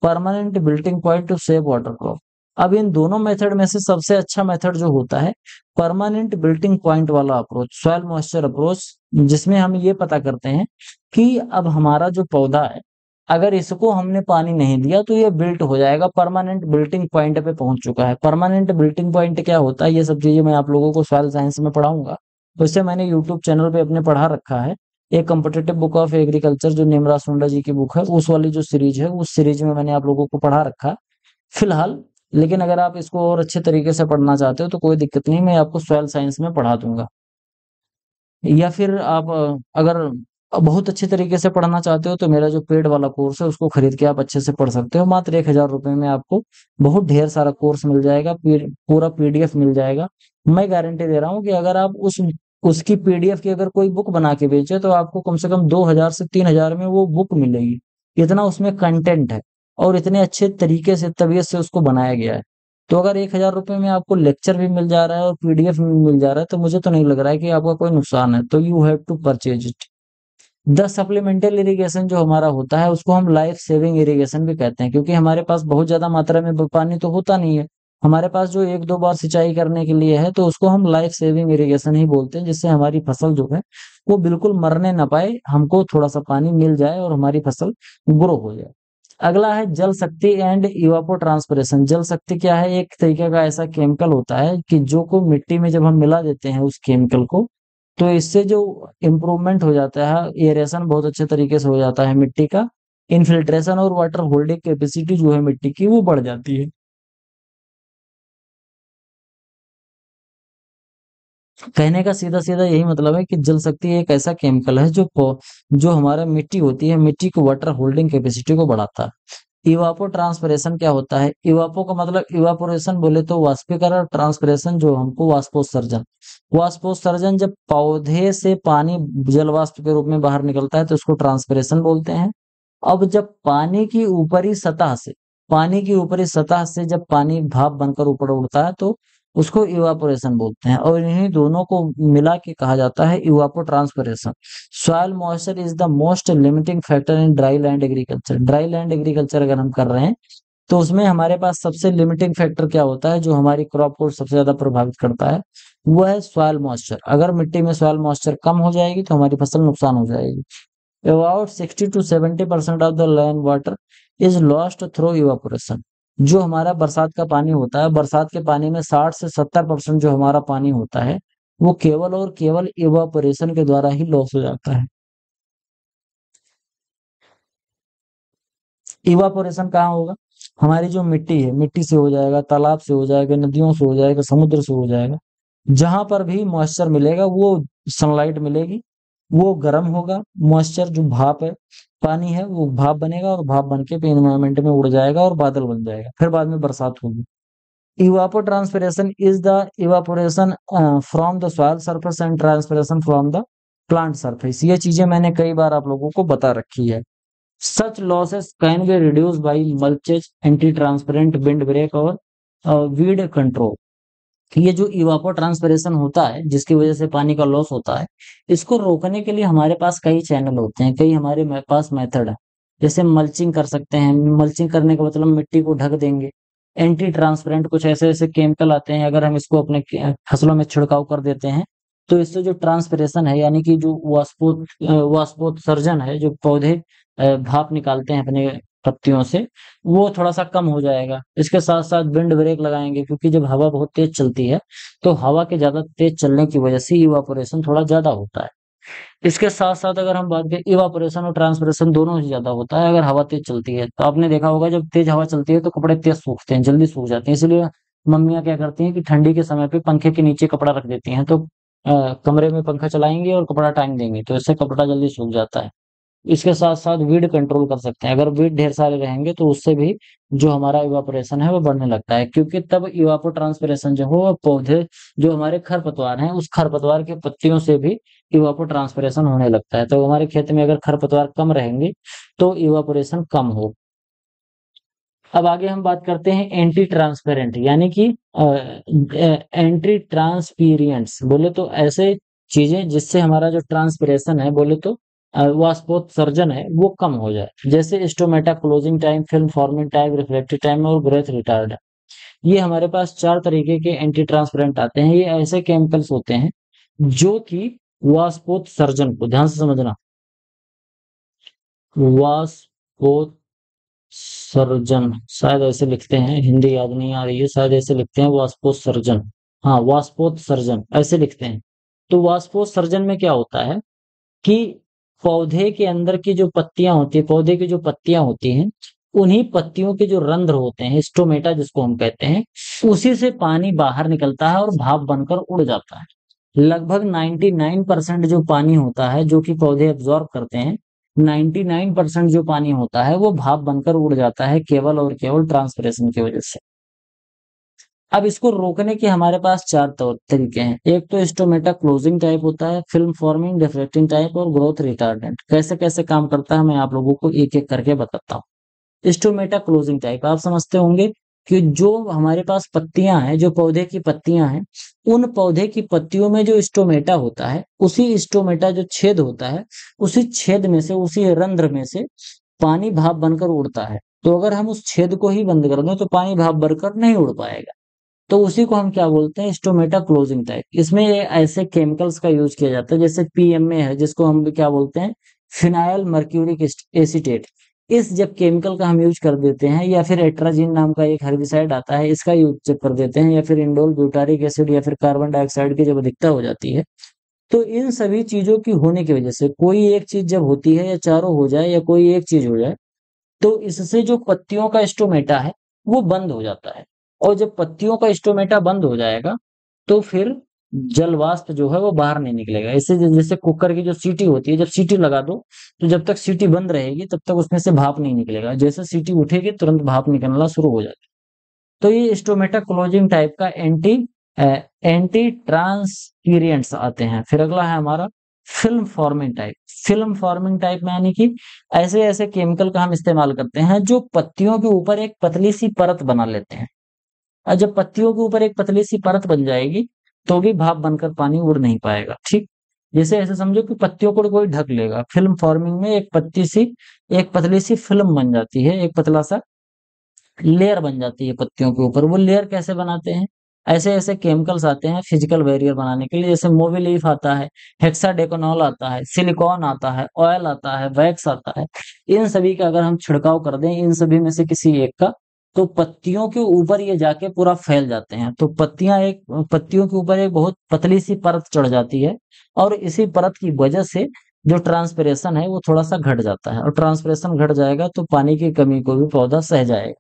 permanent wilting point to save water crop। अब इन दोनों मेथड में से सबसे अच्छा मेथड जो होता है परमानेंट बिल्टिंग पॉइंट वाला अप्रोच, सॉइल मॉइस्चर अप्रोच, जिसमें हम ये पता करते हैं कि अब हमारा जो पौधा है, अगर इसको हमने पानी नहीं दिया तो ये बिल्ट हो जाएगा, परमानेंट बिल्टिंग पॉइंट पे पहुंच चुका है। परमानेंट बिल्टिंग पॉइंट क्या होता है, ये सब चीजें मैं आप लोगों को सॉइल साइंस में पढ़ाऊंगा। तो इससे मैंने यूट्यूब चैनल पे अपने पढ़ा रखा है। एक कॉम्पिटिटिव बुक ऑफ एग्रीकल्चर जो निमरा सुंडा जी की बुक है, उस वाली जो सीरीज है, उस सीरीज में मैंने आप लोगों को पढ़ा रखा फिलहाल। लेकिन अगर आप इसको और अच्छे तरीके से पढ़ना चाहते हो तो कोई दिक्कत नहीं, मैं आपको सॉइल साइंस में पढ़ा दूंगा। या फिर आप अगर बहुत अच्छे तरीके से पढ़ना चाहते हो तो मेरा जो पेड वाला कोर्स है उसको खरीद के आप अच्छे से पढ़ सकते हो। मात्र 1,000 रुपए में आपको बहुत ढेर सारा कोर्स मिल जाएगा, पूरा PDF मिल जाएगा। मैं गारंटी दे रहा हूँ कि अगर आप उसकी PDF की अगर कोई बुक बना के बेचे तो आपको कम से कम 2,000 से 3,000 में वो बुक मिलेगी। इतना उसमें कंटेंट है और इतने अच्छे तरीके से तबीयत से उसको बनाया गया है। तो अगर 1,000 रुपए में आपको लेक्चर भी मिल जा रहा है और PDF भी मिल जा रहा है तो मुझे तो नहीं लग रहा है कि आपका कोई नुकसान है। तो you have to purchase it. The supplemental irrigation जो हमारा होता है उसको हम लाइफ सेविंग इरिगेशन भी कहते हैं, क्योंकि हमारे पास बहुत ज्यादा मात्रा में पानी तो होता नहीं है। हमारे पास जो 1-2 बार सिंचाई करने के लिए है तो उसको हम लाइफ सेविंग इरिगेशन ही बोलते हैं, जिससे हमारी फसल जो है वो बिल्कुल मरने ना पाए, हमको थोड़ा सा पानी मिल जाए और हमारी फसल ग्रो हो जाए। अगला है जल शक्ति एंड इवापो ट्रांसपिरेशन। जल शक्ति क्या है, एक तरीके का ऐसा केमिकल होता है कि जो को मिट्टी में जब हम मिला देते हैं उस केमिकल को, तो इससे जो इम्प्रूवमेंट हो जाता है, एरेशन बहुत अच्छे तरीके से हो जाता है मिट्टी का, इनफिल्ट्रेशन और वाटर होल्डिंग कैपेसिटी जो है मिट्टी की वो बढ़ जाती है। कहने का सीधा सीधा यही मतलब है कि जल शक्ति एक ऐसा केमिकल है जो हमारा मिट्टी होती है, मिट्टी को वाटर होल्डिंग कैपेसिटी को बढ़ाता है। इवापो ट्रांसपिरेशन क्या होता है, इवापो का मतलब इवापोरेशन बोले तो वाष्पीकरण, और ट्रांसपिरेशन जो हमको वाष्पोत्सर्जन। वाष्पोत्सर्जन जब पौधे से पानी जल वाष्प के रूप में बाहर निकलता है तो उसको ट्रांसपिरेशन बोलते हैं। अब जब पानी की ऊपरी सतह से जब पानी भाप बनकर ऊपर उड़ता है तो उसको इवापोरेशन बोलते हैं, और इन्हीं दोनों को मिला के कहा जाता है evapotranspiration. Soil moisture is the most limiting factor in dry land agriculture. Dry land agriculture अगर हम कर रहे हैं तो उसमें हमारे पास सबसे लिमिटिंग फैक्टर क्या होता है, जो हमारी क्रॉप को सबसे ज्यादा प्रभावित करता है, वो है सॉइल मॉइस्चर। अगर मिट्टी में सॉइल मॉइस्चर कम हो जाएगी तो हमारी फसल नुकसान हो जाएगी। About 60 to 70% of the land water is lost through evaporation। जो हमारा बरसात का पानी होता है, बरसात के पानी में 60 से 70% जो हमारा पानी होता है वो केवल और केवल इवापोरेशन के द्वारा ही लॉस हो जाता है। इवापोरेशन कहाँ होगा, हमारी जो मिट्टी है, मिट्टी से हो जाएगा, तालाब से हो जाएगा, नदियों से हो जाएगा, समुद्र से हो जाएगा। जहां पर भी मॉइस्चर मिलेगा वो सनलाइट मिलेगी, वो गर्म होगा। मॉइस्चर जो भाप है, पानी है, वो भाप बनेगा और भाप बन के एनवायरमेंट में उड़ जाएगा और बादल बन जाएगा, फिर बाद में बरसात होगी। Evapotranspiration is the evaporation from the soil surface and transpiration from the plant surface. ये चीजें मैंने कई बार आप लोगों को बता रखी है। Such losses can be reduce by mulches, anti transparent wind break और वीड कंट्रोल। ये जो इवापोट्रांसपिरेशन होता है जिसकी वजह से पानी का लॉस होता है, इसको रोकने के लिए हमारे पास कई चैनल होते हैं, कई हमारे पास मेथड है। जैसे मल्चिंग कर सकते हैं, मल्चिंग करने का मतलब मिट्टी को ढक देंगे। एंटी ट्रांसपेरेंट कुछ ऐसे ऐसे केमिकल आते हैं, अगर हम इसको अपने फसलों में छिड़काव कर देते हैं तो इससे जो ट्रांसपिरेशन है यानी कि जो वाष्पोत्सर्जन है, जो पौधे भाप निकालते हैं अपने पत्तियों से, वो थोड़ा सा कम हो जाएगा। इसके साथ साथ विंड ब्रेक लगाएंगे, क्योंकि जब हवा बहुत तेज चलती है तो हवा के ज्यादा तेज चलने की वजह से इवापोरेशन थोड़ा ज्यादा होता है। इसके साथ साथ अगर हम बात करें, इवापोरेशन और ट्रांसपिरेशन दोनों ही ज्यादा होता है अगर हवा तेज चलती है। तो आपने देखा होगा जब तेज हवा चलती है तो कपड़े तेज सूखते हैं, जल्दी सूख जाते हैं। इसलिए मम्मियाँ क्या करती हैं कि ठंडी के समय पे पंखे के नीचे कपड़ा रख देती हैं, तो कमरे में पंखा चलाएंगे और कपड़ा टांग देंगे, तो इससे कपड़ा जल्दी सूख जाता है। इसके साथ साथ वीड कंट्रोल कर सकते हैं, अगर वीड ढेर सारे रहेंगे तो उससे भी जो हमारा इवापोरेशन है वो बढ़ने लगता है, क्योंकि तब इवापोट्रांसपिरेशन जो हो, पौधे जो हमारे खरपतवार हैं उस खरपतवार के पत्तियों से भी इवापोट्रांसपिरेशन होने लगता है। तो हमारे खेत में अगर खरपतवार कम रहेंगे तो इवापोरेशन कम हो। अब आगे हम बात करते हैं एंटी ट्रांसपेरेंट, यानी कि एंटी ट्रांसपीरियंट्स बोले तो ऐसे चीजें जिससे हमारा जो ट्रांसपिरेशन है बोले तो वाष्पोत्सर्जन है वो कम हो जाए। जैसे stomata, closing time, film forming time, reflective time और ग्रोथ रिटार्ड। ये हमारे पास चार तरीके के एंटी ट्रांसपेरेंट आते हैं। ये ऐसे केमिकल्स होते हैं जो कि वाष्पोत्सर्जन को, ध्यान से समझना, वाष्पोत्सर्जन, शायद ऐसे लिखते हैं, हिंदी याद नहीं आ रही है, शायद ऐसे लिखते हैं वाष्पोत्सर्जन। हाँ, वाष्पोत्सर्जन ऐसे लिखते हैं। तो वाष्पोत्सर्जन में क्या होता है कि पौधे के अंदर की जो पत्तियां होती है, पौधे की जो पत्तियां होती हैं, उन्हीं पत्तियों के जो रंध्र होते हैं, स्टोमेटा जिसको हम कहते हैं, उसी से पानी बाहर निकलता है और भाप बनकर उड़ जाता है। लगभग 99% जो पानी होता है जो कि पौधे एब्जॉर्ब करते हैं, 99% जो पानी होता है वो भाप बनकर उड़ जाता है, केवल और केवल ट्रांसपिरेशन की वजह से। अब इसको रोकने के हमारे पास चार तरीके हैं। एक तो स्टोमेटा क्लोजिंग टाइप होता है, फिल्म फॉर्मिंग, डिफ्लेक्टिंग टाइप और ग्रोथ रिटार्डेंट। कैसे कैसे काम करता है मैं आप लोगों को एक एक करके बताता हूँ। स्टोमेटा क्लोजिंग टाइप आप समझते होंगे कि जो हमारे पास पत्तियां हैं, जो पौधे की पत्तियां हैं, उन पौधे की पत्तियों में जो स्टोमेटा होता है, उसी स्टोमेटा जो छेद होता है, उसी छेद में से, उसी रंध्र में से पानी भाप बनकर उड़ता है। तो अगर हम उस छेद को ही बंद कर दें तो पानी भाप बनकर नहीं उड़ पाएगा। तो उसी को हम क्या बोलते हैं, स्टोमेटा क्लोजिंग टाइप। इसमें ऐसे केमिकल्स का यूज किया जाता है, जैसे पीएमए है जिसको हम भी क्या बोलते हैं, फिनाइल मर्क्यूरिक एसीटेट। इस जब केमिकल का हम यूज कर देते हैं, या फिर एट्राजिन नाम का एक हर्बिसाइड आता है, इसका यूज जब कर देते हैं, या फिर इंडोल ब्यूटारिक एसिड या फिर कार्बन डाइऑक्साइड की जब अधिकता हो जाती है, तो इन सभी चीजों की होने की वजह से कोई एक चीज जब होती है, या चारों हो जाए या कोई एक चीज हो जाए, तो इससे जो पत्तियों का स्टोमेटा है वो बंद हो जाता है। और जब पत्तियों का स्टोमेटा बंद हो जाएगा तो फिर जल वाष्प जो है वो बाहर नहीं निकलेगा। इससे जैसे कुकर की जो सीटी होती है, जब सीटी लगा दो तो जब तक सीटी बंद रहेगी तब तक उसमें से भाप नहीं निकलेगा, जैसे सीटी उठेगी तुरंत भाप निकलना शुरू हो जाएगा। तो ये स्टोमेटा क्लोजिंग टाइप का एंटी ट्रांसपीरियंट्स आते हैं। फिर अगला है हमारा film forming type. Film forming type में यानी कि ऐसे ऐसे केमिकल का हम इस्तेमाल करते हैं जो पत्तियों के ऊपर एक पतली सी परत बना लेते हैं। और जब पत्तियों के ऊपर एक पतली सी परत बन जाएगी तो भी भाप बनकर पानी उड़ नहीं पाएगा। ठीक, जैसे ऐसे समझो कि पत्तियों को कोई ढक लेगा। फिल्म फॉर्मिंग में एक पतली सी फिल्म बन जाती है, एक पतला सा लेयर बन जाती है पत्तियों के ऊपर। वो लेयर कैसे बनाते हैं, ऐसे ऐसे केमिकल्स आते हैं फिजिकल बैरियर बनाने के लिए, जैसे मोबिलीफ आता है, हेक्साडेकोनॉल आता है, सिलिकॉन आता है, ऑयल आता है, वैक्स आता है। इन सभी का अगर हम छिड़काव कर दें, इन सभी में से किसी एक का, तो पत्तियों के ऊपर ये जाके पूरा फैल जाते हैं। तो पत्तियों के ऊपर एक बहुत पतली सी परत चढ़ जाती है, और इसी परत की वजह से जो ट्रांसपिरेशन है वो थोड़ा सा घट जाता है। और ट्रांसपिरेशन घट जाएगा तो पानी की कमी को भी पौधा सह जाएगा।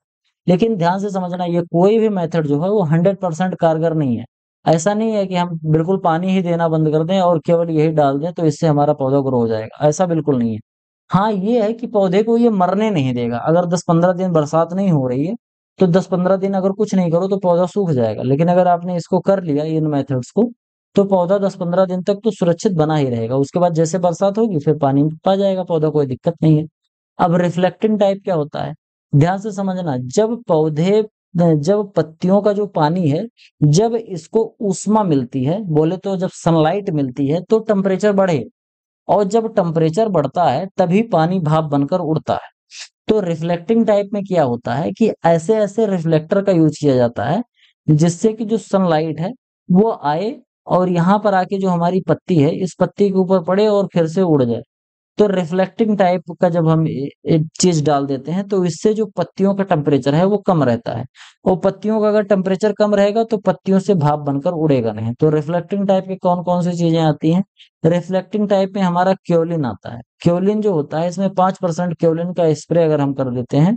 लेकिन ध्यान से समझना, ये कोई भी मेथड जो है वो 100% कारगर नहीं है। ऐसा नहीं है कि हम बिल्कुल पानी ही देना बंद कर दें और केवल यही डाल दें तो इससे हमारा पौधा ग्रो हो जाएगा, ऐसा बिल्कुल नहीं है। हाँ, ये है कि पौधे को ये मरने नहीं देगा। अगर 10-15 दिन बरसात नहीं हो रही है तो 10-15 दिन अगर कुछ नहीं करो तो पौधा सूख जाएगा। लेकिन अगर आपने इसको कर लिया, इन मेथड्स को, तो पौधा 10-15 दिन तक तो सुरक्षित बना ही रहेगा। उसके बाद जैसे बरसात होगी फिर पानी पा जाएगा पौधा, कोई दिक्कत नहीं है। अब रिफ्लेक्टिंग टाइप क्या होता है, ध्यान से समझना। जब पत्तियों का जो पानी है, जब इसको ऊष्मा मिलती है, बोले तो जब सनलाइट मिलती है तो टेम्परेचर बढ़े, और जब टेम्परेचर बढ़ता है तभी पानी भाप बनकर उड़ता है। तो रिफ्लेक्टिंग टाइप में क्या होता है कि ऐसे ऐसे रिफ्लेक्टर का यूज किया जाता है जिससे कि जो सनलाइट है वो आए, और यहाँ पर आके जो हमारी पत्ती है इस पत्ती के ऊपर पड़े और फिर से उड़ जाए। तो रिफ्लेक्टिंग टाइप का जब हम एक चीज डाल देते हैं तो इससे जो पत्तियों का टेम्परेचर है वो कम रहता है, और पत्तियों का अगर टेम्परेचर कम रहेगा तो पत्तियों से भाप बनकर उड़ेगा नहीं। तो रिफ्लेक्टिंग टाइप की कौन कौन सी चीजें आती हैं, रिफ्लेक्टिंग टाइप में हमारा क्योलिन आता है। क्योलिन जो होता है इसमें 5% क्योलिन का स्प्रे अगर हम कर देते हैं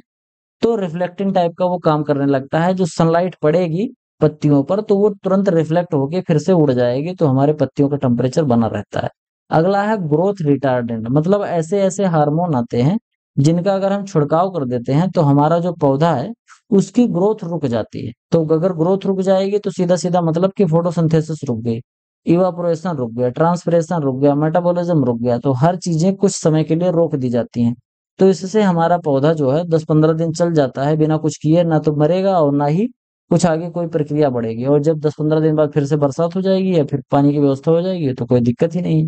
तो रिफ्लेक्टिंग टाइप का वो काम करने लगता है। जो सनलाइट पड़ेगी पत्तियों पर तो वो तुरंत रिफ्लेक्ट होके फिर से उड़ जाएगी, तो हमारे पत्तियों का टेम्परेचर बना रहता है। अगला है ग्रोथ रिटार्डेंट, मतलब ऐसे ऐसे हार्मोन आते हैं जिनका अगर हम छिड़काव कर देते हैं तो हमारा जो पौधा है उसकी ग्रोथ रुक जाती है। तो अगर ग्रोथ रुक जाएगी तो सीधा सीधा मतलब कि फोटोसिंथेसिस रुक गई, इवापोरेशन रुक गया, ट्रांसपिरेशन रुक गया, मेटाबॉलिज्म रुक गया, तो हर चीजें कुछ समय के लिए रोक दी जाती हैं। तो इससे हमारा पौधा जो है 10-15 दिन चल जाता है बिना कुछ किए, ना तो मरेगा और ना ही कुछ आगे कोई प्रक्रिया बढ़ेगी। और जब 10-15 दिन बाद फिर से बरसात हो जाएगी या फिर पानी की व्यवस्था हो जाएगी तो कोई दिक्कत ही नहीं।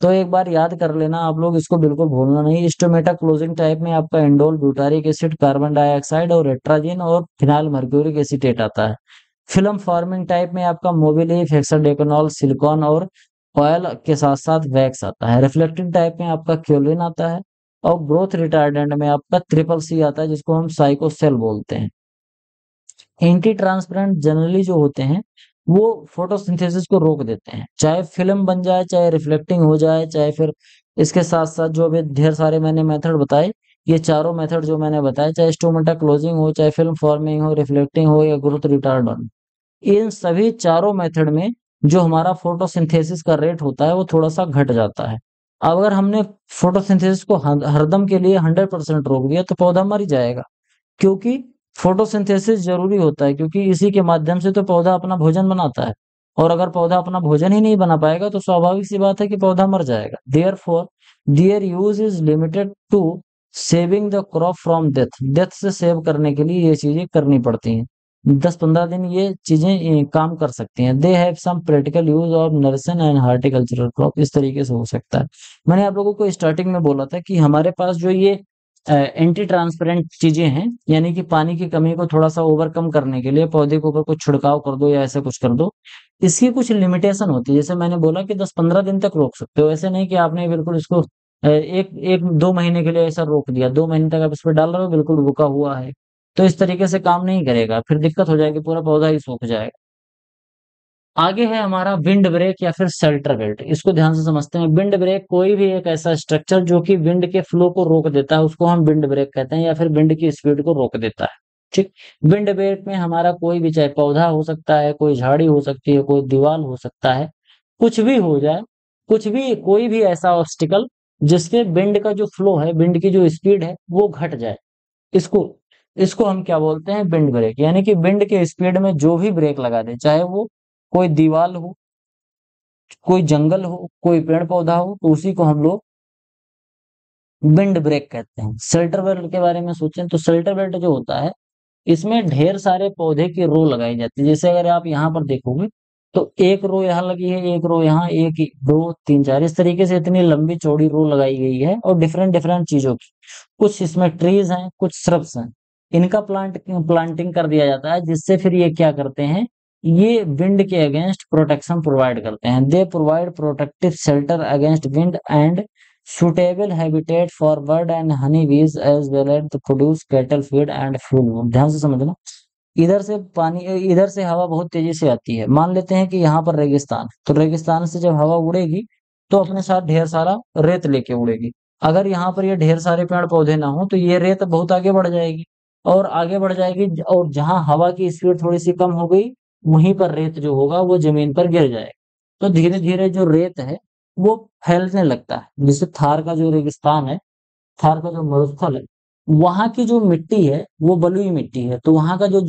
तो एक बार याद कर लेना आप लोग, इसको बिल्कुल भूलना नहीं। स्टोमेटा क्लोजिंग टाइप में आपका indole, butyric acid, carbon dioxide और एट्राजिन और फिनाइल मर्क्यूरिक एसीटेट आता है। फिल्म फॉर्मिंग टाइप में आपका मोबिलिफ, हेक्साडेकानोल, सिलिकॉन और ऑयल के साथ साथ वैक्स आता है। रिफ्लेक्टिंग टाइप में आपका क्योलिन आता है, और ग्रोथ रिटार्डेंट में आपका ट्रिपल सी आता है जिसको हम साइकोसेल बोलते हैं। एंटी ट्रांसपेरेंट जनरली जो होते हैं वो फोटोसिंथेसिस को रोक देते हैं, चाहे फिल्म बन जाए, चाहे रिफ्लेक्टिंग हो जाए, चाहे फिर इसके साथ साथ जो भी ढेर सारे मैंने मेथड बताए, ये चारों मेथड जो मैंने बताए, चाहे स्टोमेटा क्लोजिंग हो, चाहे फिल्म फॉर्मिंग हो, रिफ्लेक्टिंग हो या ग्रोथ रिटार्डेंट, इन सभी चारों मेथड में जो हमारा फोटोसिंथेसिस का रेट होता है वो थोड़ा सा घट जाता है। अब अगर हमने फोटोसिंथेसिस को हरदम के लिए 100% रोक दिया तो पौधा मर ही जाएगा, क्योंकि फोटोसिंथेसिस जरूरी होता है, क्योंकि इसी के माध्यम से तो पौधा अपना भोजन बनाता है। और अगर पौधा अपना भोजन ही नहीं बना पाएगा तो स्वाभाविक सी बात है कि पौधा मर जाएगा। Therefore their use is limited to saving the crop from death, death से सेव करने के लिए ये चीजें करनी पड़ती हैं। 10-15 दिन ये चीजें काम कर सकती हैं। They have some practical use of nursery and horticultural crop, इस तरीके से हो सकता है। मैंने आप लोगों को स्टार्टिंग में बोला था कि हमारे पास जो ये एंटी ट्रांसपेरेंट चीजें हैं, यानी कि पानी की कमी को थोड़ा सा ओवरकम करने के लिए पौधे के ऊपर कुछ छिड़काव कर दो या ऐसा कुछ कर दो, इसकी कुछ लिमिटेशन होती है। जैसे मैंने बोला कि 10-15 दिन तक रोक सकते हो, ऐसे नहीं कि आपने बिल्कुल इसको एक एक 2 महीने के लिए ऐसा रोक दिया, 2 महीने तक आप इस पर डाल रहे हो बिल्कुल रुका हुआ है, तो इस तरीके से काम नहीं करेगा, फिर दिक्कत हो जाएगी, पूरा पौधा ही सूख जाएगा। आगे है हमारा विंड ब्रेक या फिर शेल्टर बेल्ट, इसको ध्यान से समझते हैं। विंड ब्रेक कोई भी एक ऐसा स्ट्रक्चर जो कि विंड के फ्लो को रोक देता है उसको हम विंड ब्रेक कहते हैं, या फिर विंड की स्पीड को रोक देता है। ठीक, विंड ब्रेक में हमारा कोई भी, चाहे पौधा हो सकता है, कोई झाड़ी हो सकती है, कोई दीवार हो सकता है, कुछ भी हो जाए, कुछ भी, कोई भी ऐसा ऑब्स्टिकल जिसके विंड का जो फ्लो है, विंड की जो स्पीड है वो घट जाए, इसको इसको हम क्या बोलते हैं, विंड ब्रेक। यानी कि विंड के स्पीड में जो भी ब्रेक लगा दे, चाहे वो कोई दीवार हो, कोई जंगल हो, कोई पेड़ पौधा हो, तो उसी को हम लोग विंड ब्रेक कहते हैं। शेल्टर बेल्ट के बारे में सोचें तो शेल्टर बेल्ट जो होता है इसमें ढेर सारे पौधे की रो लगाई जाती है। जैसे अगर आप यहाँ पर देखोगे तो एक रो यहाँ लगी है, एक रो यहाँ, एक दो तीन चार, इस तरीके से इतनी लंबी चौड़ी रो लगाई गई है, और डिफरेंट डिफरेंट चीजों की, कुछ इसमें ट्रीज हैं, कुछ श्रब्स हैं, इनका प्लांटिंग कर दिया जाता है, जिससे फिर ये क्या करते हैं, ये विंड के अगेंस्ट प्रोटेक्शन प्रोवाइड करते हैं। They provide protective shelter against wind and suitable habitat for bird and honey bees as well as to produce cattle feed and fuel। ध्यान से समझना, इधर से पानी, इधर से हवा बहुत तेजी से आती है। मान लेते हैं कि यहाँ पर रेगिस्तान, तो रेगिस्तान से जब हवा उड़ेगी तो अपने साथ ढेर सारा रेत लेके उड़ेगी। अगर यहाँ पर ये ढेर सारे पेड़ पौधे ना हो तो ये रेत बहुत आगे बढ़ जाएगी, और आगे बढ़ जाएगी, और जहां हवा की स्पीड थोड़ी सी कम हो गई वहीं पर रेत जो होगा वो जमीन पर गिर जाएगा। तो धीरे धीरे जो रेत है वो फैलने लगता है। जैसे थार का जो रेगिस्तान है, थार का जो मरुस्थल है, वहां की जो मिट्टी है वो बलुई मिट्टी है, तो वहां का जो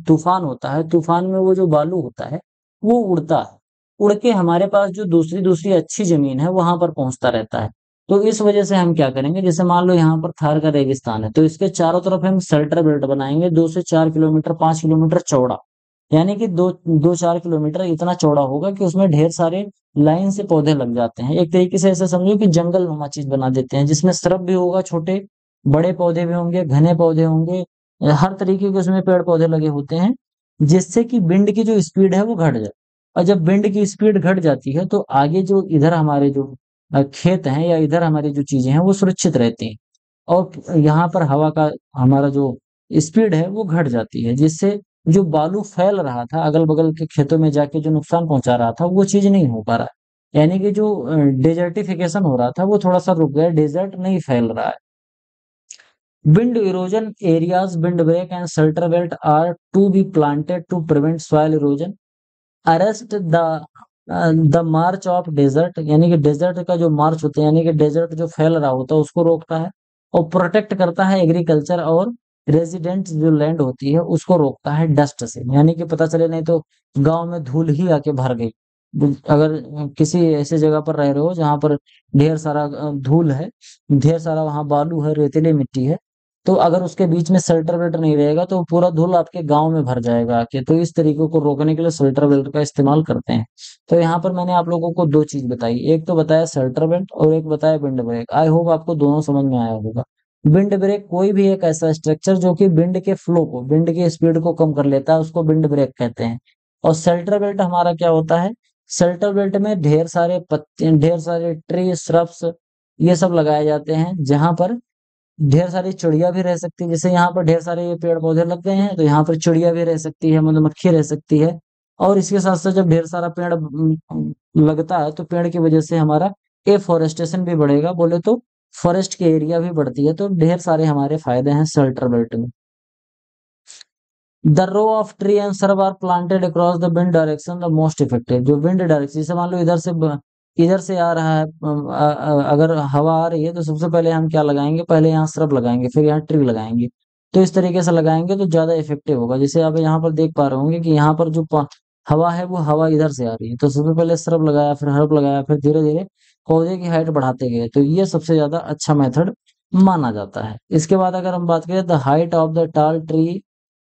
तूफान होता है, तूफान में वो जो बालू होता है वो उड़ता है, उड़ के हमारे पास जो दूसरी दूसरी अच्छी जमीन है वहां पर पहुंचता रहता है। तो इस वजह से हम क्या करेंगे, जैसे मान लो यहाँ पर थार का रेगिस्तान है, तो इसके चारों तरफ हम शेल्टर बेल्ट बनाएंगे 2 से 4 किलोमीटर 5 किलोमीटर चौड़ा। यानी कि 2-4 किलोमीटर इतना चौड़ा होगा कि उसमें ढेर सारे लाइन से पौधे लग जाते हैं। एक तरीके से ऐसा समझो कि जंगल नुमा चीज बना देते हैं, जिसमें सड़क भी होगा, छोटे बड़े पौधे भी होंगे, घने पौधे होंगे, हर तरीके के उसमें पेड़ पौधे लगे होते हैं, जिससे कि विंड की जो स्पीड है वो घट जाए। और जब विंड की स्पीड घट जाती है तो आगे जो इधर हमारे जो खेत हैं या इधर हमारी जो चीजें हैं वो सुरक्षित रहती हैं। और यहाँ पर हवा का हमारा जो स्पीड है वो घट जाती है, जिससे जो बालू फैल रहा था अगल बगल के खेतों में जाके जो नुकसान पहुंचा रहा था वो चीज नहीं हो पा रहा है। यानी कि जो डेजर्टिफिकेशन हो रहा था वो थोड़ा सा रुक गया, डेजर्ट नहीं फैल रहा है। Wind erosion areas, windbreak and shelter belt are to be planted to prevent soil erosion, arrest the march of desert, यानी कि डेजर्ट का जो मार्च होता है, यानी कि डेजर्ट जो फैल रहा होता है उसको रोकता है, और प्रोटेक्ट करता है एग्रीकल्चर और रेजिडेंट जो लैंड होती है उसको रोकता है डस्ट से। यानी कि पता चले नहीं तो गांव में धूल ही आके भर गई। अगर किसी ऐसे जगह पर रह रहे हो जहां पर ढेर सारा धूल है, ढेर सारा वहां बालू है, रेतीली मिट्टी है, तो अगर उसके बीच में शेल्टर बेल्ट नहीं रहेगा तो पूरा धूल आपके गांव में भर जाएगा आके। तो इस तरीके को रोकने के लिए शेल्टर बेल्ट का इस्तेमाल करते हैं। तो यहाँ पर मैंने आप लोगों को दो चीज बताई, एक तो बताया शेल्टर बेल्ट और एक बताया विंड ब्रेक। आई होप आपको दोनों समझ में आया होगा। विंड ब्रेक कोई भी एक ऐसा स्ट्रक्चर जो कि विंड के फ्लो को, विंड की स्पीड को कम कर लेता है, उसको विंड ब्रेक कहते हैं। और शेल्टर बेल्ट हमारा क्या होता है, शेल्टर बेल्ट में ढेर सारे पत्ते, ढेर सारे ट्री श्रब्स, ये सब लगाए जाते हैं, जहां पर ढेर सारी चिड़िया भी रह सकती है। जैसे यहाँ पर ढेर सारे पेड़ पौधे लग गए हैं तो यहाँ पर चिड़िया भी रह सकती है, मधुमक्खी रह सकती है। और इसके साथ साथ जब ढेर सारा पेड़ लगता है तो पेड़ की वजह से हमारा एफोरेस्टेशन भी बढ़ेगा, बोले तो फॉरेस्ट की एरिया भी बढ़ती है। तो ढेर सारे हमारे फायदे हैं शेल्टर बेल्ट में। The row of tree and shrub are planted across the wind direction the most effective. जो विंड डायरेक्शन, जैसे मान लो इधर से आ रहा है, अगर हवा आ रही है तो सबसे पहले हम क्या लगाएंगे, पहले यहाँ श्रब लगाएंगे, फिर यहाँ ट्री लगाएंगे। तो इस तरीके से लगाएंगे तो ज्यादा इफेक्टिव होगा। जैसे आप यहाँ पर देख पा रहे होंगे कि यहाँ पर जो हवा है वो हवा इधर से आ रही है, तो सबसे पहले श्रब लगाया, फिर हर्ब लगाया, फिर धीरे धीरे पौधे की हाइट बढ़ाते गए। तो ये सबसे ज्यादा अच्छा मेथड माना जाता है। इसके बाद अगर हम बात करें द हाइट ऑफ द टाल tree,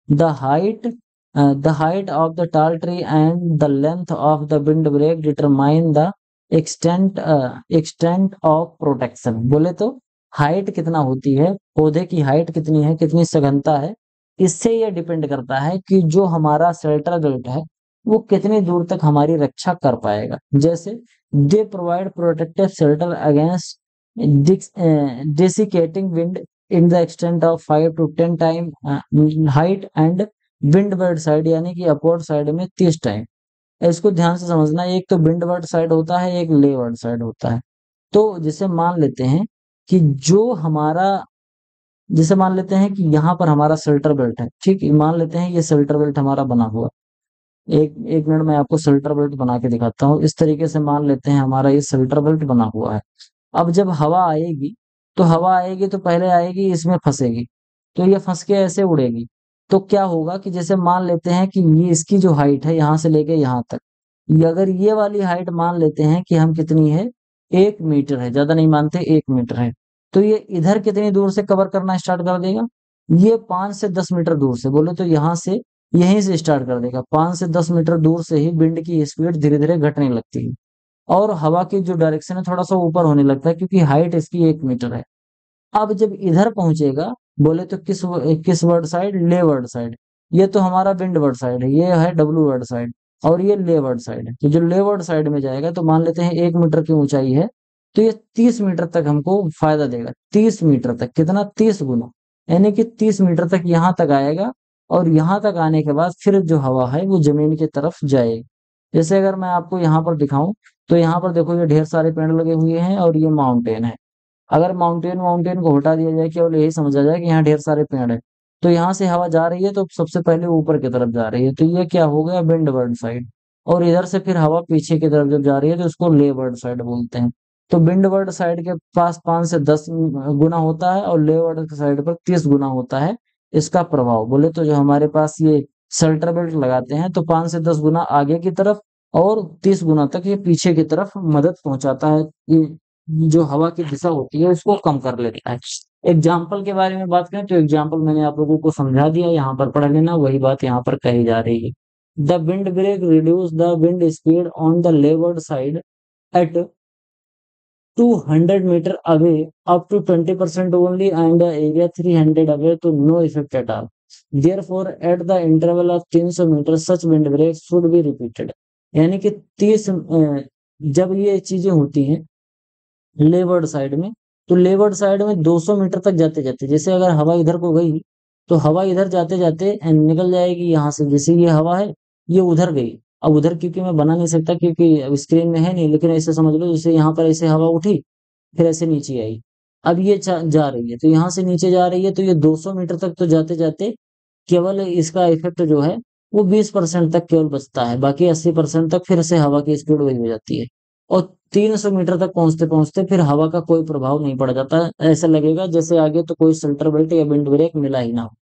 the height the height of the tall tree and the length of the windbreak determine the extent of protection। बोले तो हाइट कितना होती है, पौधे की हाइट कितनी है, कितनी सघनता है, इससे ये डिपेंड करता है कि जो हमारा शेल्टर बेल्ट है वो कितनी दूर तक हमारी रक्षा कर पाएगा। जैसे they provide protective shelter against desiccating wind in the extent of 5 to 10 time height and windward side, यानी कि अपवर्ड साइड में 30 टाइम। इसको ध्यान से समझना, एक तो विंडवर्ड साइड होता है, एक लेवर्ड साइड होता है। तो जैसे मान लेते हैं कि जो हमारा, जैसे मान लेते हैं कि यहाँ पर हमारा शेल्टर बेल्ट है, ठीक है, मान लेते हैं ये शेल्टर बेल्ट हमारा बना हुआ। एक एक मिनट में आपको शेल्टर बेल्ट बना के दिखाता हूँ। इस तरीके से मान लेते हैं हमारा ये शेल्टर बेल्ट बना हुआ है। अब जब हवा आएगी तो हवा आएगी तो पहले आएगी इसमें फंसेगी, तो ये फंस के ऐसे उड़ेगी। तो क्या होगा कि जैसे मान लेते हैं कि ये इसकी जो हाइट है यहाँ से लेके यहाँ तक, ये अगर ये वाली हाइट मान लेते हैं कि हम कितनी है, 1 मीटर है, ज्यादा नहीं मानते, 1 मीटर है। तो ये इधर कितनी दूर से कवर करना स्टार्ट कर देगा, ये 5 से 10 मीटर दूर से, बोले तो यहाँ से यहीं से स्टार्ट कर देगा। 5 से 10 मीटर दूर से ही विंड की स्पीड धीरे धीरे घटने लगती है और हवा की जो डायरेक्शन है थोड़ा सा ऊपर होने लगता है, क्योंकि हाइट इसकी 1 मीटर है। अब जब इधर पहुंचेगा, बोले तो किस वर्ड साइड, लेवर्ड साइड। ये तो हमारा विंड वर्ड साइड है, ये है डब्ल्यू वर्ड साइड, और ये लेवर्ड साइड है। तो जो लेवर्ड साइड में जाएगा तो मान लेते हैं 1 मीटर की ऊंचाई है, तो ये 30 मीटर तक हमको फायदा देगा। 30 मीटर तक, कितना, 30 गुना, यानी कि 30 मीटर तक यहाँ तक आएगा। और यहाँ तक आने के बाद फिर जो हवा है वो जमीन की तरफ जाएगी। जैसे अगर मैं आपको यहाँ पर दिखाऊं तो यहाँ पर देखो ये ढेर सारे पेड़ लगे हुए हैं और ये माउंटेन है। अगर माउंटेन माउंटेन को हटा दिया जाए, केवल यही समझा जाए कि यहाँ ढेर सारे पेड़ है, तो यहाँ से हवा जा रही है तो सबसे पहले ऊपर की तरफ जा रही है, तो ये क्या हो गया, विंडवर्ड साइड। और इधर से फिर हवा पीछे की तरफ जब जा रही है तो उसको लेवर्ड साइड बोलते हैं। तो विंडवर्ड साइड के पास 5 से 10 गुना होता है और लेवर्ड साइड पर 30 गुना होता है इसका प्रभाव। बोले तो जो हमारे पास ये शेल्टर बेल्ट लगाते हैं तो 5 से 10 गुना आगे की तरफ और 30 गुना तक ये पीछे की तरफ मदद पहुंचाता है। ये जो हवा की दिशा होती है उसको कम कर लेता है। एग्जाम्पल के बारे में बात करें तो एग्जाम्पल मैंने आप लोगों को समझा दिया, यहाँ पर पढ़ लेना, वही बात यहाँ पर कही जा रही है। The wind break reduce the wind speed on the leeward side at 200 meter away up to 20% only and the area 300 away to no effect at all. Therefore, at the interval of 300 meters, such wind breaks should be repeated. यानी कि 30 जब ये चीजें होती हैं levered side में, तो levered side में 200 मीटर तक जाते जाते, जैसे अगर हवा इधर को गई तो हवा इधर जाते जाते निकल जाएगी यहाँ से, जैसे ये हवा है ये उधर गई। अब उधर क्योंकि मैं बना नहीं सकता क्योंकि अब स्क्रीन में है नहीं, लेकिन ऐसे समझ लो जैसे यहाँ पर ऐसे हवा उठी फिर ऐसे नीचे आई। अब ये जा रही है तो यहाँ से नीचे जा रही है, तो ये 200 मीटर तक तो जाते जाते केवल इसका इफेक्ट जो है वो 20% तक केवल बचता है, बाकी 80% तक फिर से हवा की स्पीड वही हो जाती है। और 300 मीटर तक पहुंचते पहुंचते फिर हवा का कोई प्रभाव नहीं पड़ जाता, ऐसा लगेगा जैसे आगे तो कोई सेंटर बेल्ट या विंड ब्रेक मिला ही ना हो।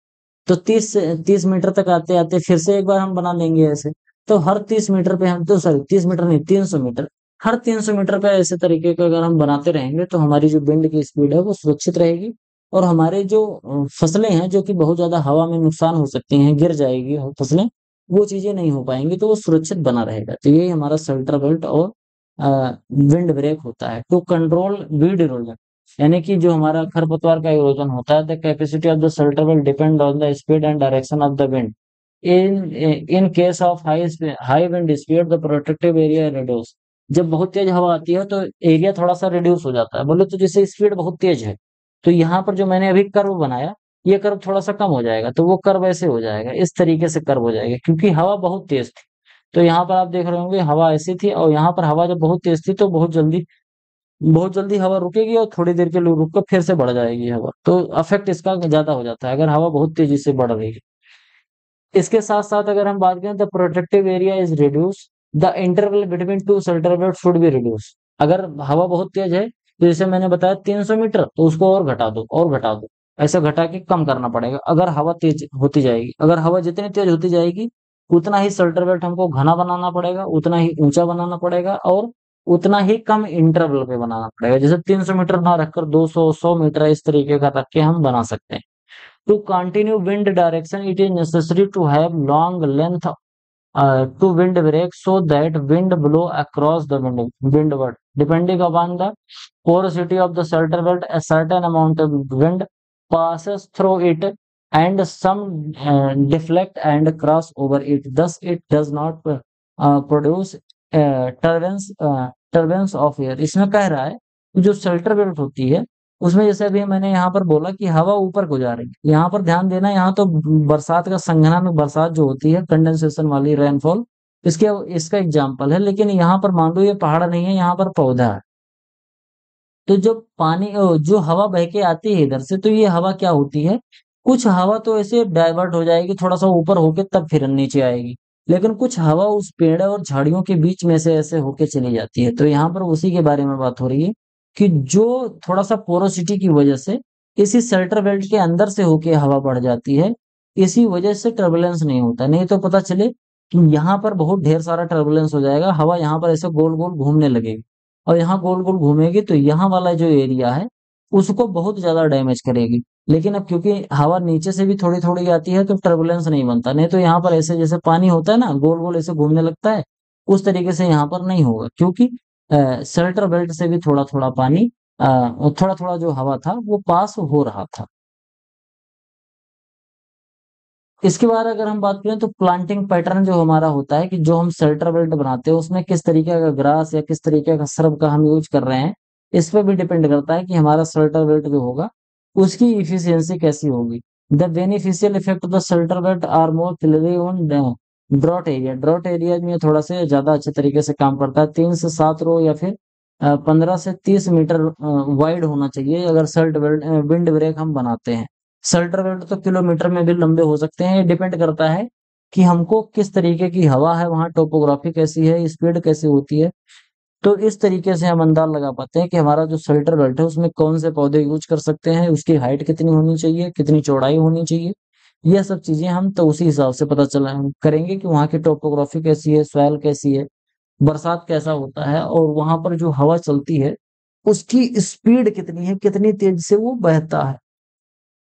तो 30 मीटर तक आते आते फिर से एक बार हम बना लेंगे ऐसे। तो हर 30 मीटर पे हम, तो सॉरी 30 मीटर नहीं, 300 मीटर, हर 300 मीटर पे ऐसे तरीके का अगर हम बनाते रहेंगे तो हमारी जो विंड की स्पीड है वो सुरक्षित रहेगी। और हमारे जो फसलें हैं जो कि बहुत ज्यादा हवा में नुकसान हो सकती हैं, गिर जाएगी फसलें, वो चीजें नहीं हो पाएंगी, तो वो सुरक्षित बना रहेगा। तो यही हमारा शेल्टर बेल्ट और विंड ब्रेक होता है। टू कंट्रोल वीड इरोजन, यानी कि जो हमारा खरपतवार का इरोजन होता है, the capacity of the shelter will depend on the speed and direction of the wind. In case of high wind speed the protective area reduce. जब बहुत तेज हवा आती है तो एरिया थोड़ा सा रिड्यूस हो जाता है, बोले तो जैसे स्पीड बहुत तेज है तो यहाँ पर जो मैंने अभी कर्व बनाया ये कर्व थोड़ा सा कम हो जाएगा, तो वो कर्व ऐसे हो जाएगा, इस तरीके से कर्व हो जाएगा क्योंकि हवा बहुत तेज थी। तो यहाँ पर आप देख रहे होंगे हवा ऐसी थी, और यहाँ पर हवा जब बहुत तेज थी तो बहुत जल्दी हवा रुकेगी और थोड़ी देर के लिए रुक कर फिर से बढ़ जाएगी हवा, तो अफेक्ट इसका ज्यादा हो जाता है अगर हवा बहुत तेजी से बढ़ रही है। इसके साथ साथ अगर हम बात करें the protective area is reduce, the interval between two shelter belt should be reduce. अगर हवा बहुत तेज है तो जैसे मैंने बताया 300 मीटर, तो उसको और घटा दो और घटा दो, ऐसा घटा के कम करना पड़ेगा अगर हवा तेज होती जाएगी। अगर हवा जितनी तेज होती जाएगी उतना ही शेल्टर बेल्ट हमको घना बनाना पड़ेगा, उतना ही ऊंचा बनाना पड़ेगा, और उतना ही कम इंटरवल पे बनाना पड़ेगा। जैसे 300 मीटर ना रखकर 200 100 मीटर इस तरीके का रख के हम बना सकते हैं। To continue wind direction, it is necessary to have long length to wind break so that wind blow across the windward. Depending upon the porosity of the shelter belt, a certain amount of wind passes through it and some deflect and cross over it. Thus, it does not produce turbulence of air. इसमें कह रहा है कि जो shelter belt होती है उसमें जैसे अभी मैंने यहाँ पर बोला कि हवा ऊपर को जा रही है, यहाँ पर ध्यान देना, यहाँ तो बरसात का संघनन, बरसात जो होती है कंडेंसेशन वाली रेनफॉल, इसके इसका एग्जाम्पल है। लेकिन यहाँ पर मान लो ये पहाड़ नहीं है, यहाँ पर पौधा है, तो जो पानी जो हवा बह के आती है इधर से, तो ये हवा क्या होती है, कुछ हवा तो ऐसे डाइवर्ट हो जाएगी थोड़ा सा ऊपर होके तब फिर नीचे आएगी, लेकिन कुछ हवा उस पेड़ और झाड़ियों के बीच में से ऐसे होके चली जाती है। तो यहाँ पर उसी के बारे में बात हो रही है कि जो थोड़ा सा पोरोसिटी की वजह से इसी शेल्टर बेल्ट के अंदर से होके हवा बढ़ जाती है, इसी वजह से टर्बुलेंस नहीं होता। नहीं तो पता चले कि यहाँ पर बहुत ढेर सारा टर्बुलेंस हो जाएगा, हवा यहाँ पर ऐसे गोल गोल घूमने लगेगी, और यहाँ गोल गोल घूमेगी तो यहाँ वाला जो एरिया है उसको बहुत ज्यादा डैमेज करेगी। लेकिन अब क्योंकि हवा नीचे से भी थोड़ी थोड़ी आती है तो टर्बुलेंस नहीं बनता, नहीं तो यहाँ पर ऐसे जैसे पानी होता है ना गोल गोल ऐसे घूमने लगता है, उस तरीके से यहाँ पर नहीं होगा क्योंकि शेल्टर बेल्ट से भी थोड़ा थोड़ा पानी, थोड़ा थोड़ा जो हवा था वो पास हो रहा था। इसके बाद अगर हम बात करें तो प्लांटिंग पैटर्न जो हमारा होता है कि जो हम शेल्टर बेल्ट बनाते हैं उसमें किस तरीके का ग्रास या किस तरीके का श्रब का हम यूज कर रहे हैं, इस पे भी डिपेंड करता है कि हमारा शेल्टर बेल्ट जो होगा उसकी इफिशियंसी कैसी होगी। The beneficial effect of the shelter belt are more clearly on drought area. Drought area में थोड़ा से ज्यादा अच्छे तरीके से काम करता है। 3 से 7 रो या फिर 15 से 30 मीटर वाइड होना चाहिए अगर शर्ट बेल्ट विंड ब्रेक हम बनाते हैं। शेल्टर बेल्ट तो किलोमीटर में भी लंबे हो सकते हैं, डिपेंड करता है कि हमको किस तरीके की हवा है, वहाँ टोपोग्राफी कैसी है, स्पीड कैसी होती है। तो इस तरीके से हम अंदाज लगा पाते हैं कि हमारा जो शेल्टर बेल्ट है उसमें कौन से पौधे यूज कर सकते हैं, उसकी हाइट कितनी होनी चाहिए, कितनी चौड़ाई होनी चाहिए। यह सब चीजें हम तो उसी हिसाब से पता चला करेंगे कि वहाँ की टोपोग्राफी कैसी है, सॉइल कैसी है, बरसात कैसा होता है, और वहां पर जो हवा चलती है उसकी स्पीड कितनी है, कितनी तेज से वो बहता है।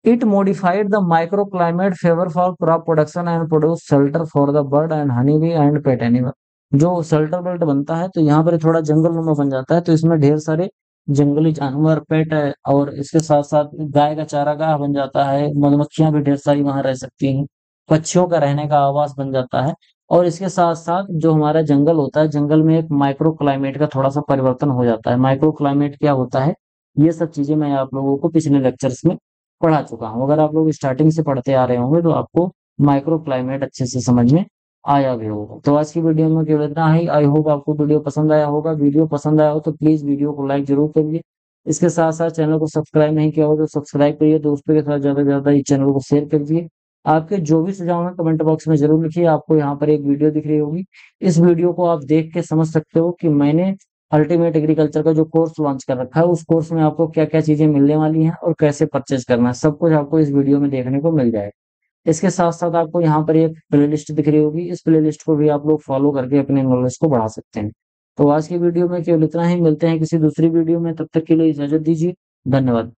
It modified the micro climate favour for crop production and produce shelter for the bird and honey bee and pet animal. जो शेल्टर बेल्ट बनता है तो यहाँ पर थोड़ा जंगल नुमा बन जाता है, तो इसमें ढेर सारे जंगली जानवर, पेट है, और इसके साथ साथ गाय का चारागाह बन जाता है, मधुमक्खियां भी ढेर सारी वहां रह सकती हैं, पक्षियों का रहने का आवास बन जाता है। और इसके साथ साथ जो हमारा जंगल होता है, जंगल में एक माइक्रो क्लाइमेट का थोड़ा सा परिवर्तन हो जाता है। माइक्रो क्लाइमेट क्या होता है, ये सब चीजें मैं आप लोगों को पिछले लेक्चर्स में पढ़ा चुका हूँ। अगर आप लोग स्टार्टिंग से पढ़ते आ रहे होंगे तो आपको माइक्रो क्लाइमेट अच्छे से समझ में आया भी होगा। तो आज की वीडियो में केवल इतना ही। आई होप आपको वीडियो पसंद आया होगा। वीडियो पसंद आया हो तो प्लीज वीडियो को लाइक जरूर करिए। इसके साथ साथ चैनल को सब्सक्राइब नहीं किया हो तो सब्सक्राइब करिए, दोस्तों के साथ ज्यादा से ज्यादा इस चैनल को शेयर करिए। आपके जो भी सुझाव है कमेंट बॉक्स में जरूर लिखिए। आपको यहाँ पर एक वीडियो दिख रही होगी, इस वीडियो को आप देख के समझ सकते हो कि मैंने अल्टीमेट एग्रीकल्चर का जो कोर्स लॉन्च कर रखा है, उस कोर्स में आपको क्या क्या चीजें मिलने वाली हैं और कैसे परचेज करना है, सब कुछ आपको इस वीडियो में देखने को मिल जाएगा। इसके साथ साथ आपको यहाँ पर एक प्लेलिस्ट दिख रही होगी, इस प्लेलिस्ट को भी आप लोग फॉलो करके अपने नॉलेज को बढ़ा सकते हैं। तो आज की वीडियो में केवल इतना ही। मिलते हैं किसी दूसरी वीडियो में, तब तक के लिए इजाजत दीजिए। धन्यवाद।